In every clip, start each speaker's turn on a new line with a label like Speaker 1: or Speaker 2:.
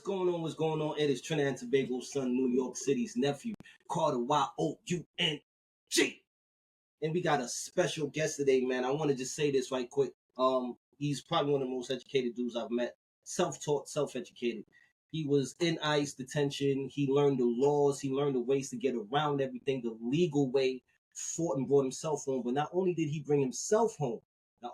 Speaker 1: going on? What's going on? It is Trinidad and Tobago's son, New York City's nephew, Carter Y-O-U-N-G. And we got a special guest today, man. I want to just say this right quick. He's probably one of the most educated dudes I've met. Self-taught, self-educated. He was in ICE detention. He learned the laws. He learned the ways to get around everything, the legal way, fought and brought himself home. But not only did he bring himself home, he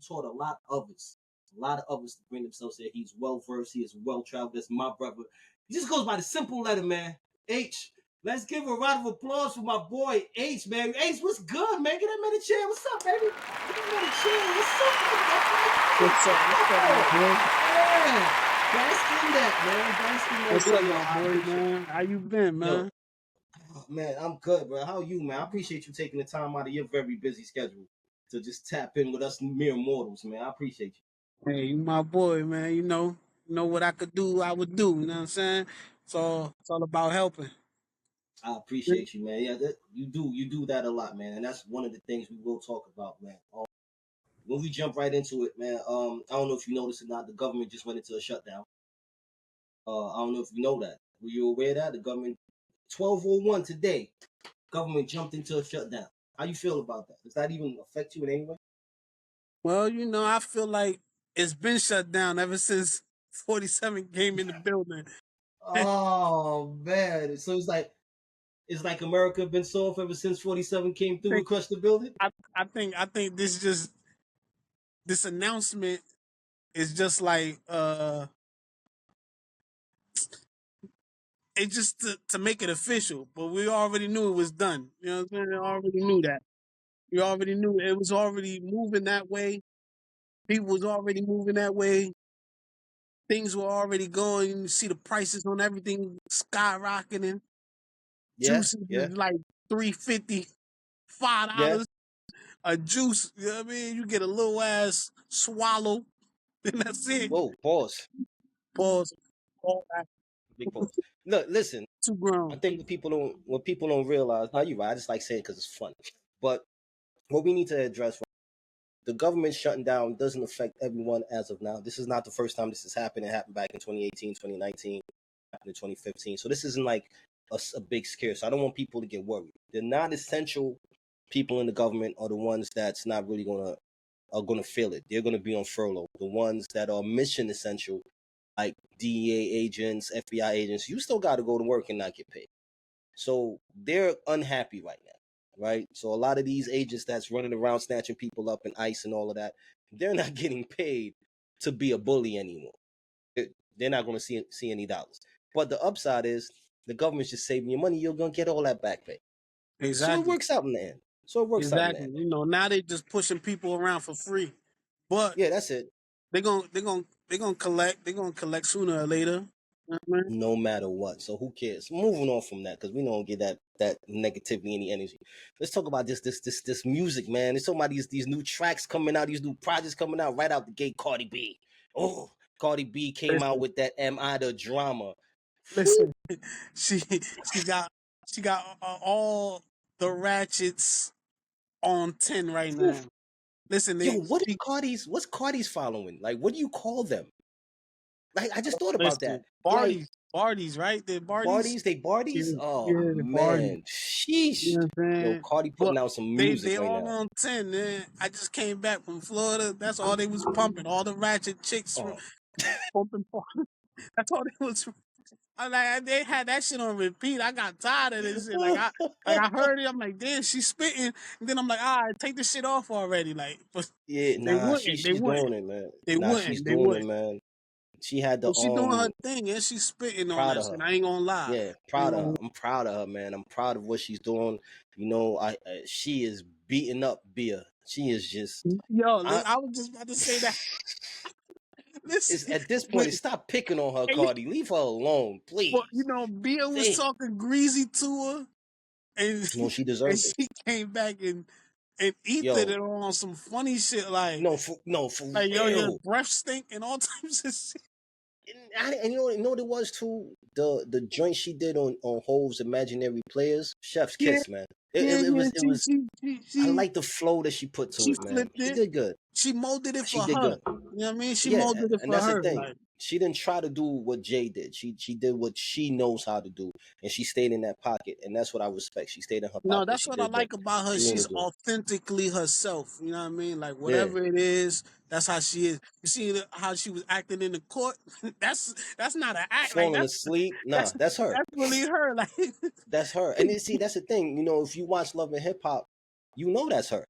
Speaker 1: taught a lot of us. A lot of others to bring themselves here. He's well-versed. He is well-traveled. That's my brother. He just goes by the simple letter, man. H. Let's give a round of applause for my boy, H, man. H, what's good, man? Get that man a chair. What's up, baby? Get that man a chair. What's up, man?
Speaker 2: What's up, man?
Speaker 1: Yeah. Bask in that, man.
Speaker 2: What's up, my boy, man? How you been, man?
Speaker 1: Yo, man, I'm good, bro. How are you, man? I appreciate you taking the time out of your very busy schedule to just tap in with us mere mortals, man. I appreciate you.
Speaker 2: Hey, you my boy, man. You know what I could do, I would do. You know what I'm saying? So it's all about helping.
Speaker 1: I appreciate you, man. Yeah, you do that a lot, man, and that's one of the things we will talk about, man. When we jump right into it, man. I don't know if you noticed or not. The government just went into a shutdown. I don't know if you know that. Were you aware of that? The government 12:01 today. Government jumped into a shutdown. How you feel about that? Does that even affect you in any way?
Speaker 2: Well, I feel like it's been shut down ever since 47 came in the building.
Speaker 1: Oh man! So it's like America been soft ever since 47 came through and crushed the building.
Speaker 2: I think this announcement is just like it's just to make it official, but we already knew it was done. You know what I'm saying? We already knew that. We already knew it was already moving that way. People was already moving that way. Things were already going. You see the prices on everything skyrocketing.
Speaker 1: Yeah,
Speaker 2: Juices
Speaker 1: yeah,
Speaker 2: is like $3.50,
Speaker 1: yeah.
Speaker 2: $5 a juice. You know what I mean? You get a little ass swallow, and that's it.
Speaker 1: Whoa, pause.
Speaker 2: Pause. All that.
Speaker 1: Big pause. Look, listen.
Speaker 2: Too
Speaker 1: I
Speaker 2: grown.
Speaker 1: think what people don't realize. Now you're right. I just like saying it because it's fun. But what we need to address, the government shutting down doesn't affect everyone as of now. This is not the first time this has happened. It happened back in 2018, 2019, happened in 2015. So this isn't like a big scare. So I don't want people to get worried. The non-essential people in the government are the ones that's not really gonna feel it. They're gonna be on furlough. The ones that are mission essential, like DEA agents, FBI agents, you still got to go to work and not get paid. So they're unhappy right now, right? So a lot of these agents that's running around snatching people up in ICE and all of that, they're not getting paid to be a bully anymore. They're not going to see any dollars. But the upside is the government's just saving you money. You're going to get all that back pay. So it
Speaker 2: Exactly.
Speaker 1: works out in the end.
Speaker 2: Exactly. Now they just pushing people around for free, but
Speaker 1: Yeah, that's it.
Speaker 2: they're gonna collect sooner or later. You know what I mean?
Speaker 1: No matter what. So who cares? Moving on from that, because we don't get that negativity, any energy. Let's talk about this music, man. Let's talk about these new tracks coming out, these new projects coming out right out the gate. Cardi B. Oh, Cardi B came out with that Am I the Drama.
Speaker 2: Listen, she got all the ratchets on 10 right now. Listen,
Speaker 1: Yo, what's Cardi's following? Like, what do you call them? Like, I just thought about that. Like,
Speaker 2: Barties, right? They're
Speaker 1: Barties, they Barties?
Speaker 2: Yeah,
Speaker 1: Oh
Speaker 2: the Barties.
Speaker 1: man. Sheesh.
Speaker 2: You know what I'm
Speaker 1: Yo,
Speaker 2: saying?
Speaker 1: Cardi
Speaker 2: But
Speaker 1: putting out some music
Speaker 2: they
Speaker 1: right
Speaker 2: all
Speaker 1: now.
Speaker 2: on 10, man. I just came back from Florida. That's all they was pumping. All the ratchet chicks
Speaker 1: Oh.
Speaker 2: pumping. That's all they was. They had that shit on repeat. I got tired of this shit. I heard it. I'm like, damn, she's spitting. And then I'm like, all right, take this shit off already. Like, but
Speaker 1: Yeah,
Speaker 2: they
Speaker 1: nah,
Speaker 2: wouldn't. They
Speaker 1: she's
Speaker 2: wouldn't.
Speaker 1: doing it, man.
Speaker 2: They
Speaker 1: Nah, she's
Speaker 2: wouldn't. They
Speaker 1: doing it,
Speaker 2: wouldn't.
Speaker 1: man. She had the
Speaker 2: But she doing her thing, and she's spitting on
Speaker 1: proud
Speaker 2: that
Speaker 1: of her.
Speaker 2: shit. I ain't gonna lie.
Speaker 1: Yeah, proud of her. I'm proud of her, man. I'm proud of what she's doing. You know, she is beating up Bia. She is just.
Speaker 2: Yo, I was just about to say that.
Speaker 1: It's
Speaker 2: Listen,
Speaker 1: at this point. Stop picking on her, Cardi. Leave her alone, please.
Speaker 2: well, Bia was talking greasy to her, and
Speaker 1: No, she
Speaker 2: and
Speaker 1: deserves it.
Speaker 2: she came back and ethered it on some funny shit like
Speaker 1: for
Speaker 2: like yo, your
Speaker 1: real.
Speaker 2: breath stink and all types of shit.
Speaker 1: And you know what it was too? The joint she did on Hove's Imaginary Players, Chef's
Speaker 2: Yeah,
Speaker 1: Kiss, man. It,
Speaker 2: yeah,
Speaker 1: it, it
Speaker 2: yeah.
Speaker 1: was it was I like the flow that she put to
Speaker 2: She
Speaker 1: it, man.
Speaker 2: flipped
Speaker 1: She
Speaker 2: it.
Speaker 1: did good.
Speaker 2: She molded it
Speaker 1: She
Speaker 2: for
Speaker 1: did
Speaker 2: her.
Speaker 1: good.
Speaker 2: You know what I mean? She
Speaker 1: Yeah,
Speaker 2: molded it
Speaker 1: and
Speaker 2: for
Speaker 1: that's the
Speaker 2: her.
Speaker 1: thing.
Speaker 2: Like,
Speaker 1: She didn't try to do what Jay did. She did what she knows how to do, and she stayed in that pocket, and that's what I respect. She stayed in her
Speaker 2: no,
Speaker 1: pocket.
Speaker 2: that's
Speaker 1: She
Speaker 2: what I
Speaker 1: did what
Speaker 2: like about her.
Speaker 1: she knew to
Speaker 2: She's
Speaker 1: do.
Speaker 2: authentically herself. You know what I mean? Like
Speaker 1: Yeah,
Speaker 2: whatever it is, that's how she is. You see how she was acting in the court? That's not an act. Like
Speaker 1: falling asleep. Nah,
Speaker 2: that's
Speaker 1: that's her.
Speaker 2: that's really her. Like
Speaker 1: That's her. And then, see, that's the thing. You know, if you watch Love and Hip Hop, you know that's her.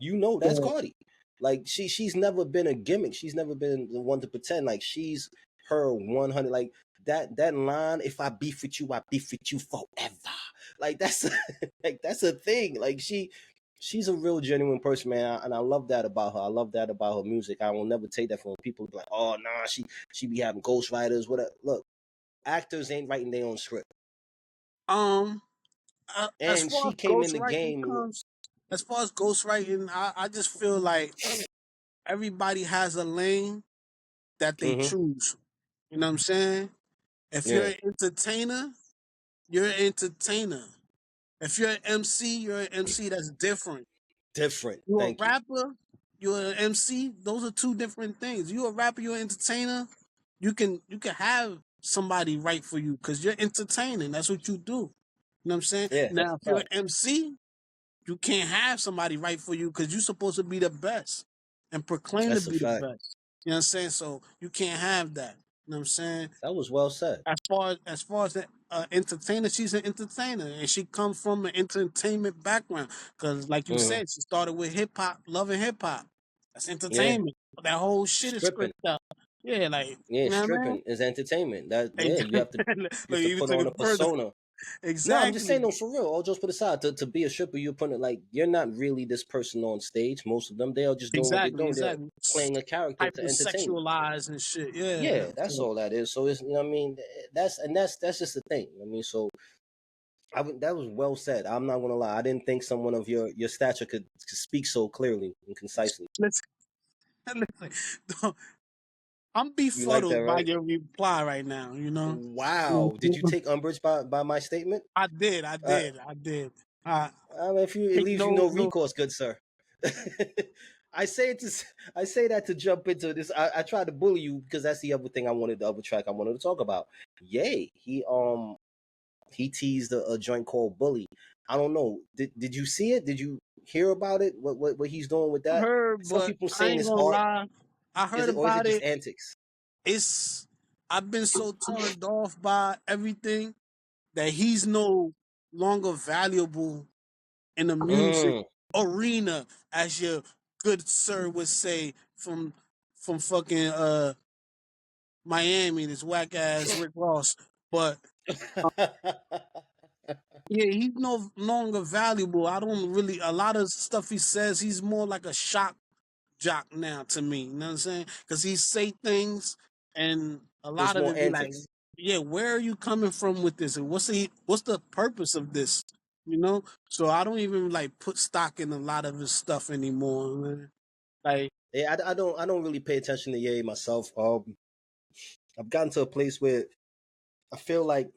Speaker 1: You know that's
Speaker 2: yeah.
Speaker 1: Cardi. Like she's never been a gimmick. She's never been the one to pretend. Like she's her 100. Like that line. If I beef with you, I beef with you forever. Like that's like that's a thing. Like she's a real genuine person, man. And I love that about her. I love that about her music. I will never take that from people. Like, oh nah, she be having ghostwriters. Whatever. Look, actors ain't writing their own script.
Speaker 2: Um, as
Speaker 1: And
Speaker 2: far
Speaker 1: she
Speaker 2: as
Speaker 1: came in the
Speaker 2: ghostwriting
Speaker 1: game.
Speaker 2: comes, as far as ghostwriting, I just feel like everybody has a lane that they
Speaker 1: Mm-hmm.
Speaker 2: choose. You know what I'm saying? If you're
Speaker 1: Yeah,
Speaker 2: an entertainer, you're an entertainer. If you're an MC, you're an MC. That's different.
Speaker 1: different.
Speaker 2: You're a
Speaker 1: Thank you.
Speaker 2: rapper, you're an MC. Those are two different things. You're a rapper, you're an entertainer. You can have somebody write for you because you're entertaining. That's what you do. You know what I'm saying?
Speaker 1: Yeah, that's
Speaker 2: Now,
Speaker 1: a
Speaker 2: if you're an
Speaker 1: fact.
Speaker 2: MC, you can't have somebody write for you because you're supposed to be the best and proclaim to
Speaker 1: That's a
Speaker 2: be the
Speaker 1: fact.
Speaker 2: best. You know what I'm saying? So you can't have that. You know what I'm saying?
Speaker 1: That was well said.
Speaker 2: As far as the entertainer, she's an entertainer, and she comes from an entertainment background. Because, like you
Speaker 1: Mm-hmm.
Speaker 2: said, she started with hip hop, loving hip hop. That's
Speaker 1: Yeah,
Speaker 2: entertainment. That whole shit is
Speaker 1: stripping.
Speaker 2: scripted up. Yeah, like
Speaker 1: Yeah,
Speaker 2: you know what I mean.
Speaker 1: stripping is entertainment. That yeah, you have to you
Speaker 2: Look,
Speaker 1: have to
Speaker 2: you
Speaker 1: put
Speaker 2: took
Speaker 1: on
Speaker 2: it
Speaker 1: a
Speaker 2: further.
Speaker 1: persona. No, I'm just saying
Speaker 2: Exactly,
Speaker 1: no for real. All jokes put aside, to be a stripper, you're putting like you're not really this person on stage. Most of them, they are just doing what they're
Speaker 2: exactly,
Speaker 1: doing. They're
Speaker 2: exactly.
Speaker 1: playing a character to entertain you.
Speaker 2: Hypersexualized and shit. Yeah.
Speaker 1: Yeah, that's
Speaker 2: So,
Speaker 1: all that is. So it's you know what I mean. That's just the thing. I mean, so that was well said. I'm not gonna lie. I didn't think someone of your stature could speak so clearly and concisely.
Speaker 2: listen, listen. I'm
Speaker 1: You like that,
Speaker 2: befuddled by
Speaker 1: right?
Speaker 2: your reply right now. You know.
Speaker 1: Wow. Did you take umbrage by my statement?
Speaker 2: I did. I
Speaker 1: Uh,
Speaker 2: did. I did. Uh,
Speaker 1: I mean, if you it
Speaker 2: Take
Speaker 1: leaves you
Speaker 2: no
Speaker 1: no
Speaker 2: no.
Speaker 1: recourse, good sir. I say it to I say that to jump into this. I tried to bully you because that's the other thing the other track I wanted to talk about. Yay, he teased a joint called Bully. I don't know. Did you see it? Did you hear about it? What he's doing with
Speaker 2: I
Speaker 1: that?
Speaker 2: heard,
Speaker 1: Some
Speaker 2: but
Speaker 1: people
Speaker 2: I
Speaker 1: saying
Speaker 2: ain't
Speaker 1: it's
Speaker 2: gonna
Speaker 1: art.
Speaker 2: lie. I
Speaker 1: Is
Speaker 2: heard
Speaker 1: it or is it
Speaker 2: about
Speaker 1: just
Speaker 2: it.
Speaker 1: antics?
Speaker 2: It's I've been so turned off by everything that he's no longer valuable in the music
Speaker 1: Mm.
Speaker 2: arena, as your good sir would say from fucking Miami, this whack ass Rick Ross. But yeah, he's no longer valuable. I don't really a lot of stuff he says. He's more like a shock jock now to me. You know what I'm saying? Because he say things, and a
Speaker 1: It's
Speaker 2: lot of
Speaker 1: more
Speaker 2: it be like,
Speaker 1: antics.
Speaker 2: "Yeah, where are you coming from with this? And what's the purpose of this?" You know. So I don't even like put stock in a lot of his stuff anymore, man. Like
Speaker 1: Yeah, I don't really pay attention to Ye myself. I've gotten to a place where I feel like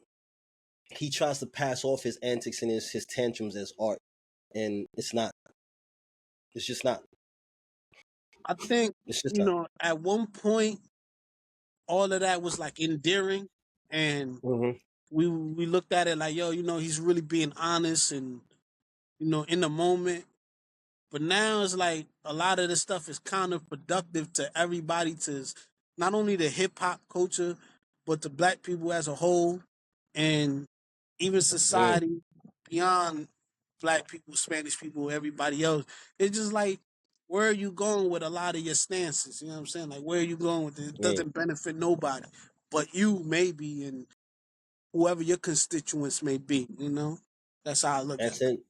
Speaker 1: he tries to pass off his antics and his tantrums as art, and it's not. It's just not.
Speaker 2: I think
Speaker 1: It's just not.
Speaker 2: at one point all of that was like endearing, and
Speaker 1: Hmm.
Speaker 2: we looked at it like, yo, he's really being honest and in the moment. But now it's like a lot of this stuff is counterproductive to everybody, not only the hip hop culture, but to black people as a whole, and even
Speaker 1: Mm.
Speaker 2: society beyond black people, Spanish people, everybody else. It's just like, where are you going with a lot of your stances? You know what I'm saying? Like, where are you going with it? It
Speaker 1: Yeah,
Speaker 2: doesn't benefit nobody, but you maybe, and whoever your constituents may be. That's how I look at
Speaker 1: that's
Speaker 2: it.
Speaker 1: it.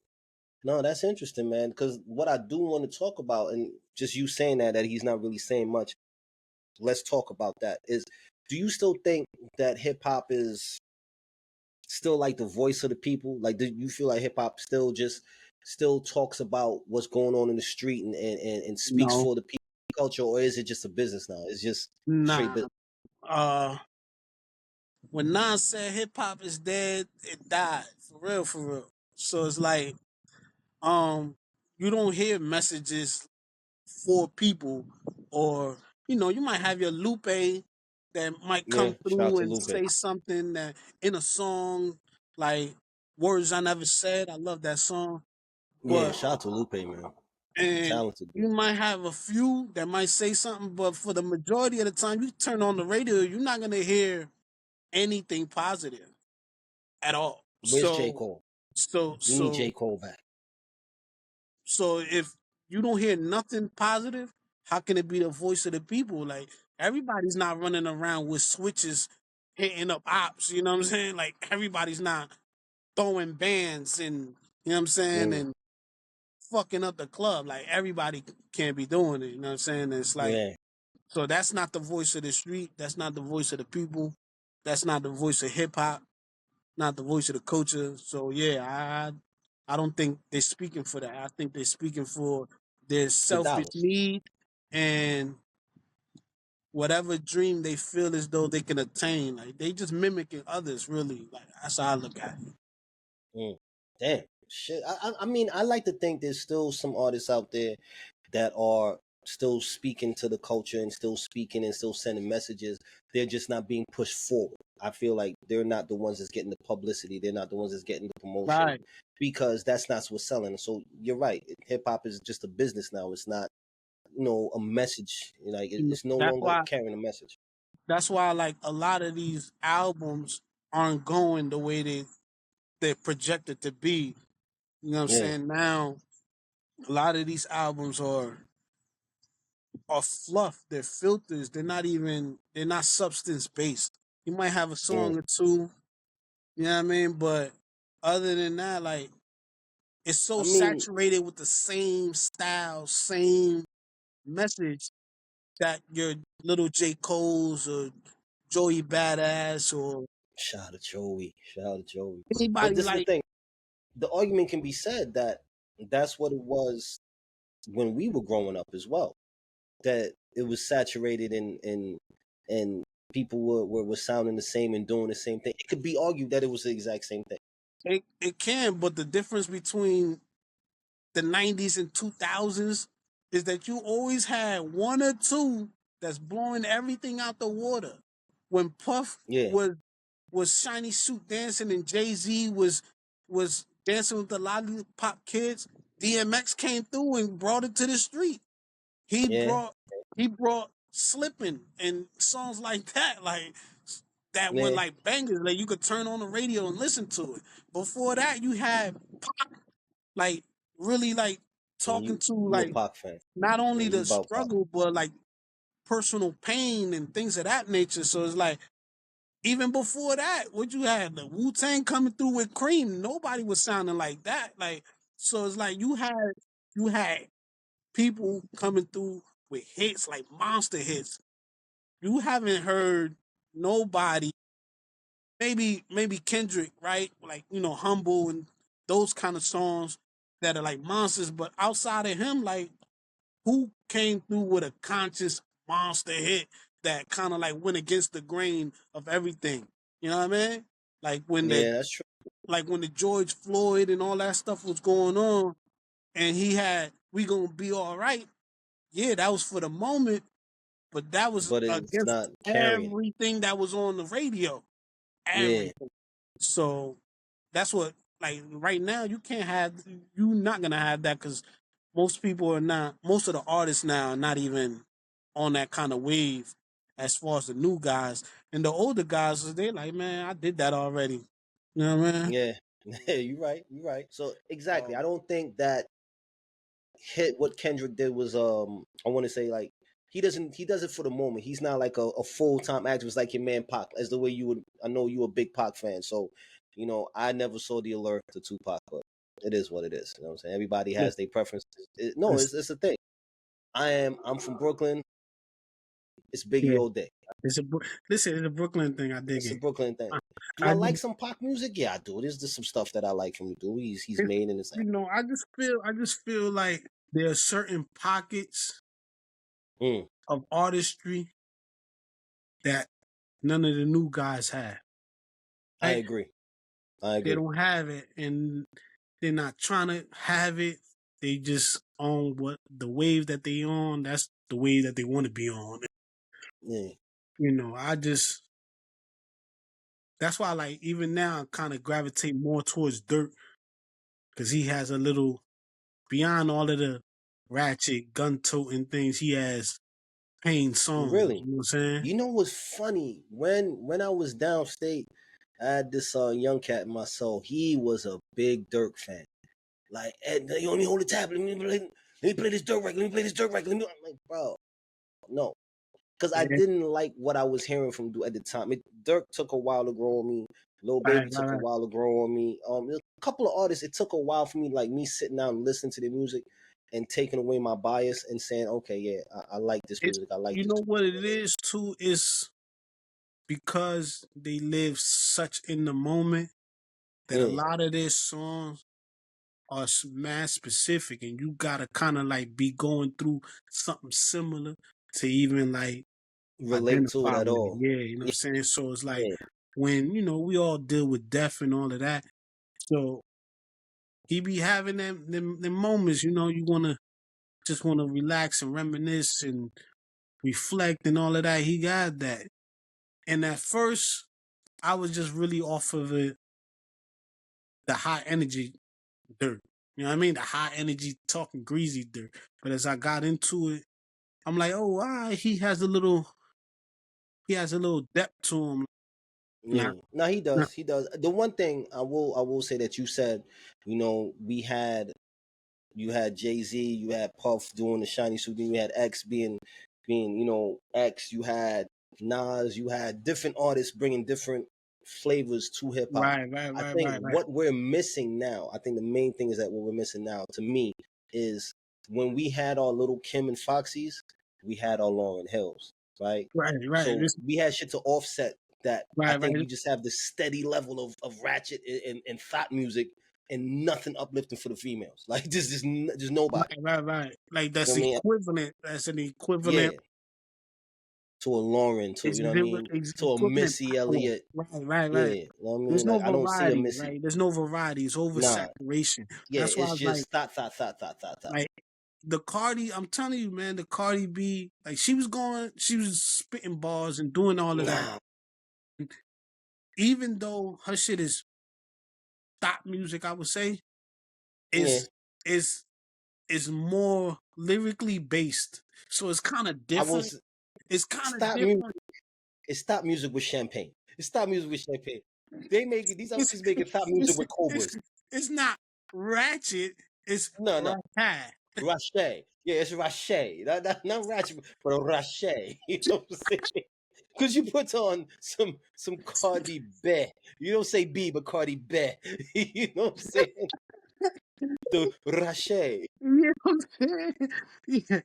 Speaker 1: No, that's interesting, man. Because what I do want to talk about, and just you saying that he's not really saying much. Let's talk about that. Do you still think that hip hop is still like the voice of the people? Like, do you feel like hip hop still talks about what's going on in the street and speaks
Speaker 2: No,
Speaker 1: for the people culture, or is it just a business now? It's just straight
Speaker 2: nah.
Speaker 1: business.
Speaker 2: when Nas said hip hop is dead, it died for real, for real. So it's like you don't hear messages for people, or you might have your Lupe that might
Speaker 1: Yeah,
Speaker 2: come
Speaker 1: shout out
Speaker 2: through
Speaker 1: to
Speaker 2: and
Speaker 1: Lupe.
Speaker 2: say something that in a song like Words I Never Said. I love that song.
Speaker 1: Yeah,
Speaker 2: But
Speaker 1: shout out to Lupe, man.
Speaker 2: and
Speaker 1: Talented dude.
Speaker 2: you might have a few that might say something, but for the majority of the time you turn on the radio, you're not gonna hear anything positive at all.
Speaker 1: Where's J.
Speaker 2: So
Speaker 1: Cole?
Speaker 2: so
Speaker 1: We need J.
Speaker 2: so
Speaker 1: Cole back.
Speaker 2: so if you don't hear nothing positive, how can it be the voice of the people? Like everybody's not running around with switches hitting up ops, you know what I'm saying? Like everybody's not throwing bands and you know what I'm saying
Speaker 1: Mm,
Speaker 2: and fucking up the club. Like everybody can't be doing it, you know what I'm saying? It's like
Speaker 1: yeah.
Speaker 2: so that's not the voice of the street, that's not the voice of the people, that's not the voice of hip hop, not the voice of the culture. So yeah, I don't think they're speaking for that. I think they're speaking for their
Speaker 1: The
Speaker 2: selfish
Speaker 1: dollars.
Speaker 2: need and whatever dream they feel as though they can attain. Like they just mimicking others, really. Like that's how I look at it.
Speaker 1: Mm. Damn. Shit. I mean, I like to think there's still some artists out there that are still speaking to the culture and still speaking and still sending messages. They're just not being pushed forward. I feel like they're not the ones that's getting the publicity. They're not the ones that's getting the promotion
Speaker 2: Right.
Speaker 1: because that's not what's selling. So you're right. Hip hop is just a business now. It's not, a message. Like it's no
Speaker 2: That's
Speaker 1: longer
Speaker 2: why
Speaker 1: carrying a message.
Speaker 2: like a lot of these albums aren't going the way they're projected to be. You know what I'm
Speaker 1: Yeah,
Speaker 2: saying? Now a lot of these albums are fluff. They're filters. They're not substance based. You might have a
Speaker 1: mm.
Speaker 2: song or two, you know what I mean? But other than that, like it's so
Speaker 1: I mean,
Speaker 2: saturated with the same style, same message that your little J. Cole's or Joey Badass or
Speaker 1: shout out to Joey, shout out to Joey. But
Speaker 2: anybody
Speaker 1: this is the
Speaker 2: like
Speaker 1: thing. The argument can be said that that's what it was when we were growing up as well. That it was saturated and people were sounding the same and doing the same thing. It could be argued that it was the exact same thing.
Speaker 2: it can, but the difference between the 90s and 2000s is that you always had one or two that's blowing everything out the water. When Puff
Speaker 1: Yeah,
Speaker 2: was shiny suit dancing and Jay-Z was dancing with the lollipop kids, DMX came through and brought it to the street. He
Speaker 1: yeah,
Speaker 2: brought he brought slipping and songs like that, like that were
Speaker 1: yeah.
Speaker 2: like bangers, like you could turn on the radio and listen to it. Before that, you had like really like
Speaker 1: And
Speaker 2: talking
Speaker 1: you
Speaker 2: to
Speaker 1: you a
Speaker 2: like
Speaker 1: Pac fan.
Speaker 2: not
Speaker 1: Yeah,
Speaker 2: only
Speaker 1: you
Speaker 2: the
Speaker 1: about Pac.
Speaker 2: struggle but like personal pain and things of that nature. So it's like even before that, what you had the Wu Tang coming through with Cream, nobody was sounding like that. Like so, it's like you had people coming through with hits like monster hits. You haven't heard nobody. Maybe Kendrick, right? Like humble and those kind of songs that are like monsters. But outside of him, like who came through with a conscious monster hit that kind of like went against the grain of everything? You know what I mean? Like when the
Speaker 1: Yeah, that's true.
Speaker 2: George Floyd and all that stuff was going on, and he had "We Gonna Be All Right." Yeah, that was for the moment, but that was
Speaker 1: But it's
Speaker 2: against
Speaker 1: not carrying.
Speaker 2: everything that was on the radio.
Speaker 1: Yeah,
Speaker 2: Everything. So that's what like right now you're not gonna have that because most of the artists now are not even on that kind of wave as far as the new guys and the older guys they like, man, I did that already. You know what I mean?
Speaker 1: yeah. Yeah, you're right. You're right. So exactly,
Speaker 2: So
Speaker 1: I don't think that hit what Kendrick did was I want to say like he does it for the moment. He's not like a full-time activist like your man Pac, as the way you would. I know you a big Pac fan, so I never saw the alert to Tupac, but it is what it is. You know what I'm saying? Everybody
Speaker 2: li-
Speaker 1: has their preferences. No,
Speaker 2: listen,
Speaker 1: it's a thing. I'm from Brooklyn. It's Biggie
Speaker 2: yeah,
Speaker 1: all day.
Speaker 2: it's a Brooklyn thing. I dig
Speaker 1: It's a
Speaker 2: it.
Speaker 1: Brooklyn thing.
Speaker 2: I,
Speaker 1: Do I
Speaker 2: I
Speaker 1: like
Speaker 2: dig
Speaker 1: some Pac music? Yeah, I do. There's just some stuff that I like from the dude. He's
Speaker 2: it.
Speaker 1: made in his.
Speaker 2: I just feel like there are certain pockets
Speaker 1: Mm,
Speaker 2: of artistry that none of the new guys have.
Speaker 1: I
Speaker 2: Right?
Speaker 1: agree. I
Speaker 2: They
Speaker 1: agree.
Speaker 2: don't have it, and they're not trying to have it. They just on what the wave that they on. That's the wave that they want to be on.
Speaker 1: Yeah.
Speaker 2: You know, I just that's why like even now I kind of gravitate more towards Dirt because he has a little beyond all of the ratchet gun toting things. He has pain songs.
Speaker 1: Really.
Speaker 2: You know what I'm saying?
Speaker 1: You know what's funny? When I was downstate, I had this young cat in my soul. He was a big Dirk fan. Like, Ed, you want me to hold the tablet? Let me play this Dirk record. Let me play this Dirk record. I'm like, bro, no. Because I
Speaker 2: Yeah,
Speaker 1: didn't like what I was hearing from Duke at the time. Dirk took a while to grow on me. Lil
Speaker 2: right,
Speaker 1: Baby
Speaker 2: right,
Speaker 1: took a
Speaker 2: right.
Speaker 1: while to grow on me. There's a couple of artists. It took a while for me, like me sitting down and listening to their music and taking away my bias and saying, okay, yeah, I like this
Speaker 2: It's
Speaker 1: music. I like
Speaker 2: you
Speaker 1: this.
Speaker 2: know what it is too is because they live such in the moment that a
Speaker 1: Yeah,
Speaker 2: lot of their songs are mad specific, and you gotta kind of like be going through something similar to even like
Speaker 1: relate to it
Speaker 2: identify
Speaker 1: at
Speaker 2: with it.
Speaker 1: all.
Speaker 2: Yeah, you know what I'm
Speaker 1: Yeah,
Speaker 2: saying. So it's like
Speaker 1: yeah,
Speaker 2: when we all deal with death and all of that. So he be having them moments. You wanna just wanna relax and reminisce and reflect and all of that. He got that. And at first, I was just really off of the high energy Dirt. You know what I mean? The high energy talking greasy Dirt. But as I got into it, I'm like, oh, he has a little depth to him. Not,
Speaker 1: yeah. No, he
Speaker 2: not
Speaker 1: does. He does. The one thing I will say that you said, you had Jay Z, you had Puff doing the shiny suit, then you had X being X. You had Nas, you had different artists bringing different flavors to hip hop.
Speaker 2: right, right,
Speaker 1: I
Speaker 2: right,
Speaker 1: think
Speaker 2: right, right,
Speaker 1: what we're missing now, I think the main thing is that what we're missing now, to me, is when we had our little Kim and Foxies, we had our Lauryn Hills, right?
Speaker 2: right, right.
Speaker 1: So we had shit to offset that. I
Speaker 2: Right,
Speaker 1: think
Speaker 2: right,
Speaker 1: we just have this steady level of ratchet and thought music and nothing uplifting for the females. Like this is just nobody.
Speaker 2: right, right, right. Like
Speaker 1: You know
Speaker 2: that's
Speaker 1: what I mean?
Speaker 2: equivalent. That's an equivalent.
Speaker 1: Yeah, to a Lauren, to you know what I mean,
Speaker 2: It's
Speaker 1: to a
Speaker 2: equivalent
Speaker 1: Missy
Speaker 2: power.
Speaker 1: Elliott.
Speaker 2: Right, right,
Speaker 1: Yeah,
Speaker 2: right.
Speaker 1: you know what I
Speaker 2: There's
Speaker 1: mean.
Speaker 2: no
Speaker 1: Like I don't see a
Speaker 2: variety,
Speaker 1: Missy.
Speaker 2: right? There's no variety. It's
Speaker 1: Nah,
Speaker 2: oversaturation.
Speaker 1: yeah,
Speaker 2: That's why I
Speaker 1: it's
Speaker 2: was like,
Speaker 1: just thought.
Speaker 2: like the Cardi. I'm telling you, man, the Cardi B. Like she was spitting bars and doing all of that.
Speaker 1: Nah,
Speaker 2: Even though her shit is thought music, I would say
Speaker 1: yeah.
Speaker 2: is is is more lyrically based. So it's kind of
Speaker 1: I
Speaker 2: different.
Speaker 1: was
Speaker 2: It's kind of
Speaker 1: stop music.
Speaker 2: different.
Speaker 1: It's stop music with champagne. It's stop music with champagne. They make it. These
Speaker 2: It's
Speaker 1: artists making thought music
Speaker 2: it's
Speaker 1: with
Speaker 2: it's,
Speaker 1: cobras.
Speaker 2: it's not ratchet. It's
Speaker 1: No,
Speaker 2: rat.
Speaker 1: Rache. Yeah, it's Rache. Not Ratchet, but a Rache. You know what I'm saying? Because you put on some Cardi B. You don't say B, but Cardi B. You know what I'm saying? The Rache.
Speaker 2: You know what I'm saying? Yeah.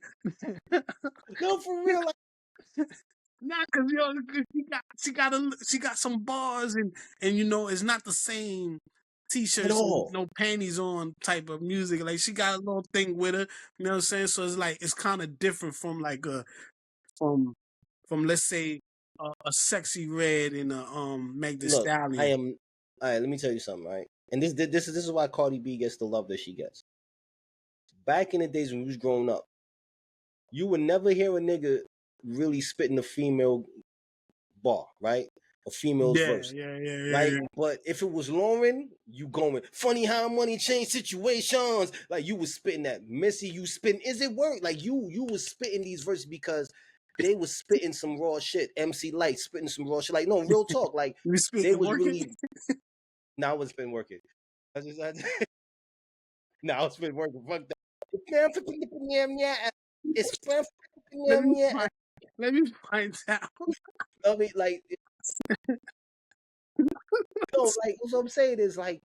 Speaker 1: No, for real. Like,
Speaker 2: Not because she got some bars and it's not the same
Speaker 1: at
Speaker 2: t-shirts and
Speaker 1: all.
Speaker 2: no panties on type of music. Like she got a little thing with her, you know what I'm saying? So it's like it's kind of different from like from from let's say a sexy red and a Meg Thee
Speaker 1: Look, I
Speaker 2: Stallion.
Speaker 1: am. All right, let me tell you something, right? And this is why Cardi B gets the love that she gets. Back in the days when we was growing up, you would never hear a nigga really spitting a female bar, right? A female's
Speaker 2: Yeah,
Speaker 1: verse.
Speaker 2: yeah, yeah, yeah,
Speaker 1: Right?
Speaker 2: yeah.
Speaker 1: But if it was Lauren, you going funny how money change situations. Like you was spitting that Missy, you spitting. Is it work? Like you was spitting these verses because they was spitting some raw shit. MC Light spitting some raw shit. Like no real talk. Like
Speaker 2: You spit
Speaker 1: they
Speaker 2: it
Speaker 1: was
Speaker 2: working?
Speaker 1: really. Now it's been working. Now it's been working. Fuck that. It's
Speaker 2: Let me find let me find out.
Speaker 1: I mean, like, no, like what I'm saying is like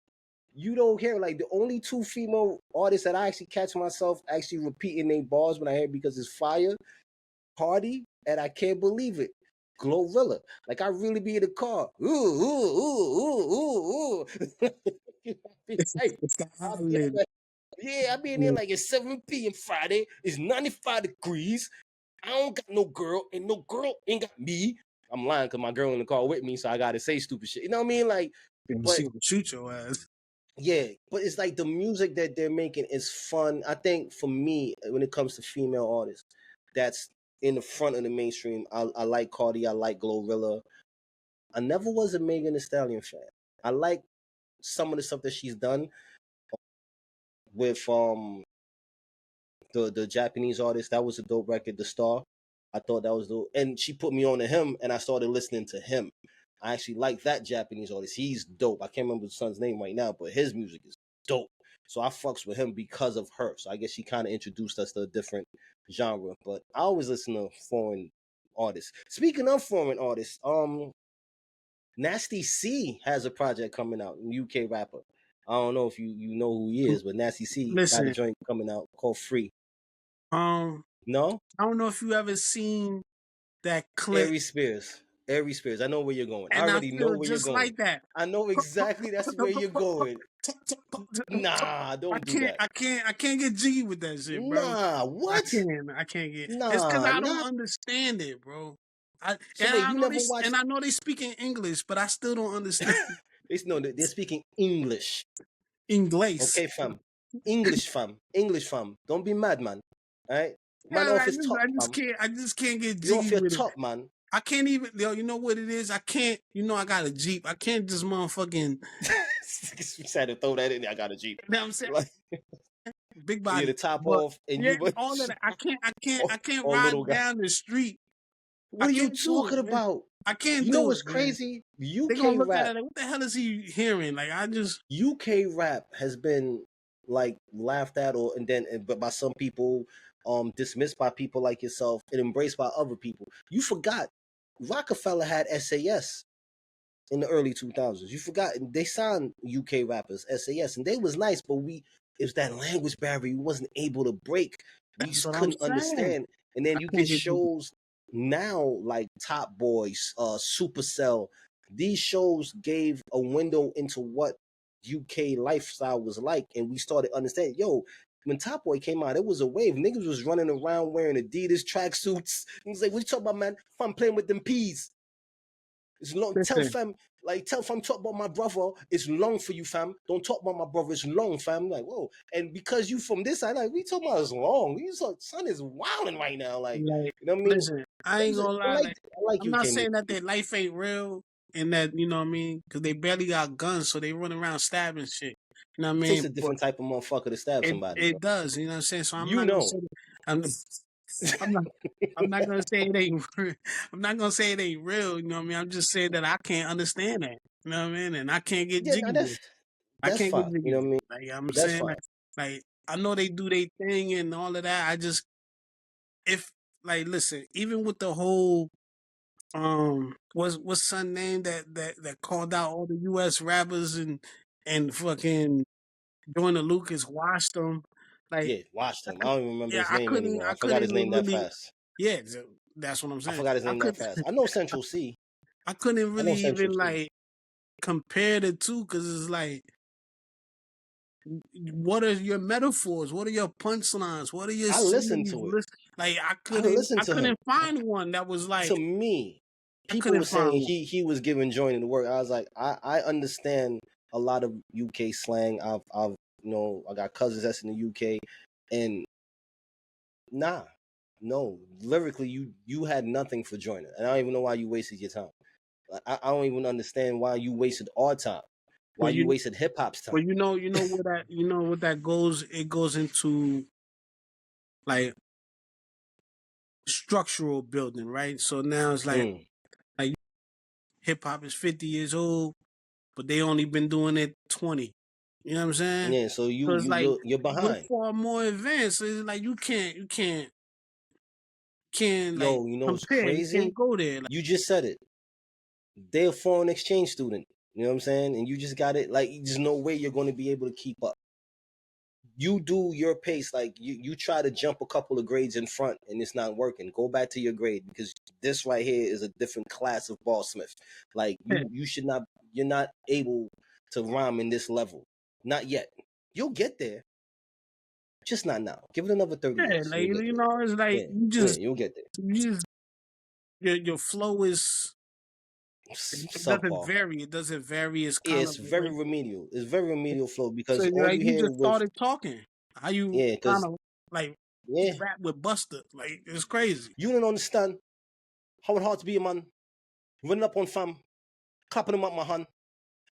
Speaker 1: you don't hear like the only two female artists that I actually catch myself actually repeating their bars when I hear because it's fire, Cardi, and I can't believe it. Glorilla. Like I really be in the car. Ooh, ooh, ooh, ooh, ooh, ooh.
Speaker 2: It's the
Speaker 1: I be
Speaker 2: island.
Speaker 1: like, yeah, I be in there like it's 7 p.m. Friday. It's 95 degrees. I don't got no girl, and no girl ain't got me. I'm lying because my girl in the car with me, so I gotta say stupid shit. You know what I mean? Like, but
Speaker 2: She gonna shoot your ass.
Speaker 1: yeah, but it's like the music that they're making is fun. I think for me, when it comes to female artists, that's in the front of the mainstream. I like Cardi, I like Glorilla. I never was a Megan Thee Stallion fan. I like some of the stuff that she's done with the Japanese artist. That was a dope record, The Star. I thought that was dope. And she put me on to him and I started listening to him. I actually like that Japanese artist. He's dope. I can't remember the son's name right now, but his music is dope. So I fucks with him because of her. So I guess she kind of introduced us to a different genre. But I always listen to foreign artists. Speaking of foreign artists, Nasty C has a project coming out, UK rapper. I don't know if you know who he is, but Nasty C got a
Speaker 2: Listen,
Speaker 1: joint coming out called Free.
Speaker 2: um,
Speaker 1: No?
Speaker 2: I don't know if you ever seen that clip,
Speaker 1: Aries Spears. Aries Spears. I know where you're going. I
Speaker 2: and I
Speaker 1: already know
Speaker 2: feel
Speaker 1: where you're
Speaker 2: just
Speaker 1: going.
Speaker 2: like that.
Speaker 1: I know exactly that's where you're going. Nah, don't do that.
Speaker 2: I can't get jiggy with that shit, bro.
Speaker 1: Nah, what?
Speaker 2: I can't get. It's because
Speaker 1: Nah,
Speaker 2: I don't
Speaker 1: nah.
Speaker 2: understand it, bro.
Speaker 1: So wait, you never watched?
Speaker 2: And I know they speak in English, but I still don't understand
Speaker 1: They're speaking English.
Speaker 2: English.
Speaker 1: Okay, fam. English, fam. English, fam. Don't be mad, man. All right, man,
Speaker 2: Yeah,
Speaker 1: off his top, fam.
Speaker 2: I just can't get
Speaker 1: You off
Speaker 2: jiggy
Speaker 1: your
Speaker 2: with it.
Speaker 1: top, man.
Speaker 2: I can't even, yo, you know what it is? I can't, I got a Jeep. I can't just motherfucking,
Speaker 1: Sad to throw that in there. I got a Jeep.
Speaker 2: you know what I'm saying?
Speaker 1: Like,
Speaker 2: Big
Speaker 1: yeah,
Speaker 2: body.
Speaker 1: the top
Speaker 2: But
Speaker 1: off, and
Speaker 2: yeah,
Speaker 1: you but
Speaker 2: all of that. I can't
Speaker 1: all little
Speaker 2: ride
Speaker 1: guy.
Speaker 2: down the street.
Speaker 1: What are you talking about?
Speaker 2: I can't
Speaker 1: You know
Speaker 2: do
Speaker 1: what's
Speaker 2: it, man.
Speaker 1: crazy?
Speaker 2: They're gonna
Speaker 1: UK
Speaker 2: look at
Speaker 1: rap.
Speaker 2: it like, what the hell is he hearing? Like,
Speaker 1: UK rap has been like laughed at but by some people, dismissed by people like yourself and embraced by other people. You forgot Rockefeller had SAS in the early 2000s. You forgot they signed UK rappers SAS and they was nice, but it was that language barrier we wasn't able to break. We
Speaker 2: that's
Speaker 1: just
Speaker 2: what I'm
Speaker 1: couldn't
Speaker 2: saying.
Speaker 1: understand. And then
Speaker 2: I
Speaker 1: you get
Speaker 2: can't get jiggy.
Speaker 1: shows now like Top Boys, Supercell. These shows gave a window into what UK lifestyle was like, and we started understanding. Yo, when Top Boy came out, it was a wave. Niggas was running around wearing Adidas tracksuits. He's like, "What you talking about, man? If I'm playing with them peas, it's long.
Speaker 2: Listen,
Speaker 1: Tell fam, talk about my brother. It's long for you, fam. Don't talk about my brother. It's long, fam." Like, whoa. And because you from this side, like, we talking about it's long. Son is wilding right now. Like,
Speaker 2: like,
Speaker 1: you know what I mean?
Speaker 2: listen, I ain't gonna lie. Like,
Speaker 1: I like
Speaker 2: I'm not
Speaker 1: UK music.
Speaker 2: saying that their life ain't real and that, you know what I mean? Because they barely got guns, so they run around stabbing shit. You know what I
Speaker 1: It takes
Speaker 2: mean?
Speaker 1: a
Speaker 2: But
Speaker 1: different type of motherfucker to stab somebody, bro.
Speaker 2: it does, you know what I'm saying? So I'm
Speaker 1: You
Speaker 2: not gonna
Speaker 1: know.
Speaker 2: say I'm, I'm not I'm not gonna say it ain't I'm not gonna say it ain't real, you know what I mean? I'm just saying that I can't understand that. You know what I mean? And I can't get
Speaker 1: Yeah,
Speaker 2: jiggy
Speaker 1: no,
Speaker 2: with it. I
Speaker 1: that's
Speaker 2: can't get
Speaker 1: fine. You
Speaker 2: jiggy
Speaker 1: know
Speaker 2: with
Speaker 1: what I mean?
Speaker 2: it. Like I'm
Speaker 1: That's
Speaker 2: saying
Speaker 1: fine.
Speaker 2: like I know they do their thing and all of that. I just if like listen, even with the whole what's son name that called out all the US rappers and fucking Joyner Lucas washed them. Like
Speaker 1: Yeah, watched
Speaker 2: I
Speaker 1: him. I
Speaker 2: could,
Speaker 1: don't even remember
Speaker 2: yeah,
Speaker 1: his name anymore.
Speaker 2: I
Speaker 1: I forgot
Speaker 2: couldn't
Speaker 1: his name that
Speaker 2: really,
Speaker 1: fast.
Speaker 2: yeah, that's what I'm
Speaker 1: I
Speaker 2: saying.
Speaker 1: forgot his name that fast. I know Central C.
Speaker 2: I couldn't
Speaker 1: I know
Speaker 2: really
Speaker 1: Central
Speaker 2: even
Speaker 1: C.
Speaker 2: like compare the two because it's like, what are your metaphors? What are your punchlines? What are your
Speaker 1: I listened
Speaker 2: series?
Speaker 1: to it.
Speaker 2: Like
Speaker 1: I listened
Speaker 2: I
Speaker 1: to him.
Speaker 2: couldn't find one that was
Speaker 1: To
Speaker 2: like,
Speaker 1: me,
Speaker 2: I
Speaker 1: people
Speaker 2: couldn't
Speaker 1: were
Speaker 2: find
Speaker 1: saying
Speaker 2: one.
Speaker 1: he was giving joining the work. I was like, I understand a lot of UK slang. I've I got cousins that's in the UK, and nah, no, lyrically you had nothing for joining, and I don't even know why you wasted your time. I don't even understand why you wasted our time. Why
Speaker 2: Well,
Speaker 1: you wasted hip hop's time.
Speaker 2: you know what that, what that goes. It goes into like structural building, right? So now it's
Speaker 1: Mm.
Speaker 2: like hip hop is 50 years old, but they only been doing it 20. You know what I'm saying?
Speaker 1: Yeah, so
Speaker 2: So it's like
Speaker 1: you're
Speaker 2: we're
Speaker 1: behind.
Speaker 2: far more advanced. So it's like can't like
Speaker 1: Yo, you know what's
Speaker 2: compare. You
Speaker 1: crazy?
Speaker 2: can't go there. Like,
Speaker 1: You just said it. They're a foreign exchange student. You know what I'm saying? And you just got it. Like, there's no way you're going to be able to keep up. You do your pace. Like, you try to jump a couple of grades in front and it's not working. Go back to your grade because this right here is a different class of ball smith. Like, you should not, you're not able to rhyme in this level. Not yet. You'll get there, just not now. Give it another 30
Speaker 2: yeah,
Speaker 1: years.
Speaker 2: like
Speaker 1: You'll get there.
Speaker 2: it's like
Speaker 1: Yeah, yeah, you'll get there.
Speaker 2: you just your flow is It doesn't
Speaker 1: subpar.
Speaker 2: vary. It doesn't vary. It's
Speaker 1: Yeah,
Speaker 2: kind
Speaker 1: it's
Speaker 2: of
Speaker 1: very
Speaker 2: like,
Speaker 1: remedial. It's very remedial flow
Speaker 2: so
Speaker 1: because
Speaker 2: you're
Speaker 1: all
Speaker 2: like
Speaker 1: you
Speaker 2: you
Speaker 1: hear
Speaker 2: just
Speaker 1: with
Speaker 2: started talking. How you
Speaker 1: yeah,
Speaker 2: kind
Speaker 1: because
Speaker 2: of like
Speaker 1: yeah,
Speaker 2: rap with Buster? Like it's crazy.
Speaker 1: you don't understand how it hard to be a man. Running up on fam, clapping him up my hand.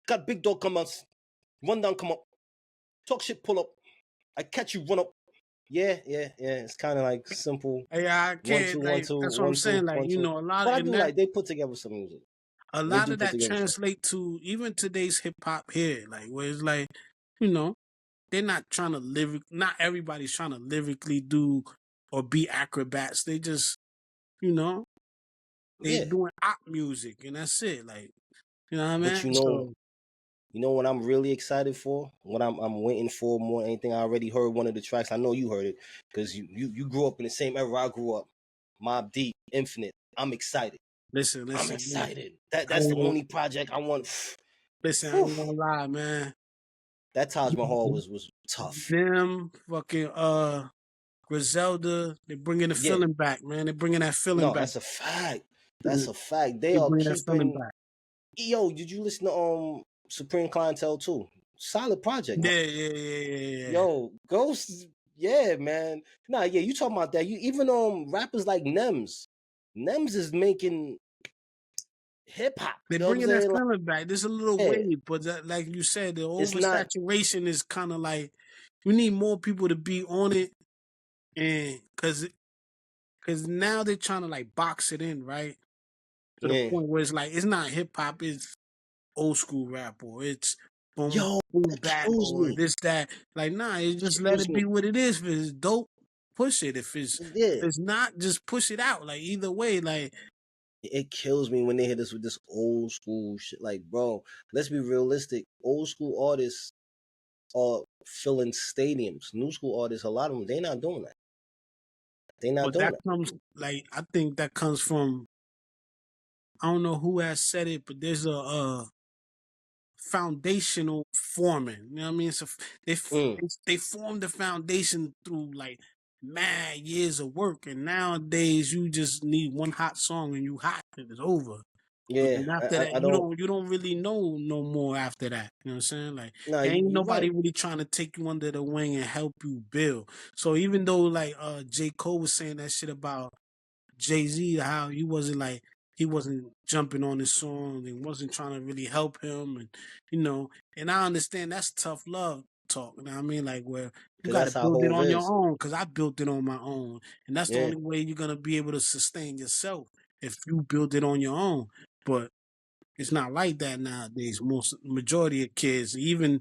Speaker 1: Got big dog come us, run down, come up, talk shit, pull up. I catch you, run up. Yeah, yeah, yeah. It's kind of like simple.
Speaker 2: Yeah, I
Speaker 1: One,
Speaker 2: can't
Speaker 1: two, one,
Speaker 2: like
Speaker 1: two,
Speaker 2: that's what I'm
Speaker 1: one, two,
Speaker 2: saying. Like
Speaker 1: one, two.
Speaker 2: a lot
Speaker 1: But
Speaker 2: of
Speaker 1: I
Speaker 2: and
Speaker 1: do
Speaker 2: that
Speaker 1: like they put together some music.
Speaker 2: a
Speaker 1: They
Speaker 2: lot
Speaker 1: do
Speaker 2: of
Speaker 1: put
Speaker 2: that
Speaker 1: together stuff.
Speaker 2: translate to even today's hip hop here. Like where it's like, they're not trying to not everybody's trying to lyrically do or be acrobats. They just, you know, they
Speaker 1: Yeah,
Speaker 2: doing op music and that's it. Like, you know what I
Speaker 1: but
Speaker 2: mean? So
Speaker 1: you know what I'm really excited for? What I'm waiting for more than anything. I already heard one of the tracks. I know you heard it because you grew up in the same era I grew up. Mob Deep, Infinite. I'm excited. I'm
Speaker 2: listen,
Speaker 1: excited.
Speaker 2: I
Speaker 1: That's the
Speaker 2: ain't gonna,
Speaker 1: only project I want.
Speaker 2: listen, I
Speaker 1: Whew.
Speaker 2: ain't gonna lie, man.
Speaker 1: That Taj Mahal was tough.
Speaker 2: Them fucking Griselda, they're bringing the
Speaker 1: Yeah,
Speaker 2: feeling back, man. They're bringing that feeling
Speaker 1: no,
Speaker 2: back.
Speaker 1: that's a fact. That's
Speaker 2: They're
Speaker 1: a fact. They are
Speaker 2: bringing that feeling
Speaker 1: keeping.
Speaker 2: back.
Speaker 1: Yo, did you listen to Supreme Clientele too? Solid project, man.
Speaker 2: Yeah.
Speaker 1: Yo, Ghost, yeah, man. Nah, yeah, you talking about that. You even rappers like Nems. Nems is making hip hop.
Speaker 2: They're
Speaker 1: You know what I'm
Speaker 2: bringing that
Speaker 1: saying? Like,
Speaker 2: feeling back. There's a little
Speaker 1: yeah,
Speaker 2: wave, but like you said, the
Speaker 1: it's not
Speaker 2: oversaturation is kind of like we need more people to be on it, and because now they're trying to like box it in, right? To the
Speaker 1: yeah.
Speaker 2: point where it's like it's not hip hop, it's old school rap or it's boom
Speaker 1: Yo,
Speaker 2: boom
Speaker 1: that
Speaker 2: bap
Speaker 1: kills
Speaker 2: or
Speaker 1: me.
Speaker 2: this that. Like nah, you just let
Speaker 1: Kills
Speaker 2: it be
Speaker 1: me.
Speaker 2: what it is. If it's dope, push it. If
Speaker 1: Yeah.
Speaker 2: it's not, just push it out. Like either way, like
Speaker 1: It kills me when they hit us with this old school shit. Like, bro, let's be realistic. Old school artists are filling stadiums. New school artists, a lot of them, they not doing that. They not
Speaker 2: but
Speaker 1: doing
Speaker 2: that
Speaker 1: that.
Speaker 2: comes like I think that comes from I don't know who has said it, but there's a foundational forming. You know what I mean? So
Speaker 1: Mm,
Speaker 2: they form the foundation through like mad years of work, and nowadays you just need one hot song and you hot and it's over. And
Speaker 1: yeah,
Speaker 2: then after that,
Speaker 1: I don't.
Speaker 2: you don't really know no more after that. You know what I'm saying? Like
Speaker 1: Nah,
Speaker 2: there ain't
Speaker 1: you
Speaker 2: nobody
Speaker 1: right.
Speaker 2: really trying to take you under the wing and help you build. So even though like J. Cole was saying that shit about Jay-Z, how he wasn't jumping on his song and wasn't trying to really help him and and I understand that's tough love talk. You know what I mean? Like where you
Speaker 1: Cause
Speaker 2: gotta
Speaker 1: that's how
Speaker 2: build it
Speaker 1: Hove
Speaker 2: on your
Speaker 1: is.
Speaker 2: own because I built it on my own. And that's the
Speaker 1: Yeah,
Speaker 2: only way you're gonna be able to sustain yourself if you build it on your own. But it's not like that nowadays. Most majority of kids, even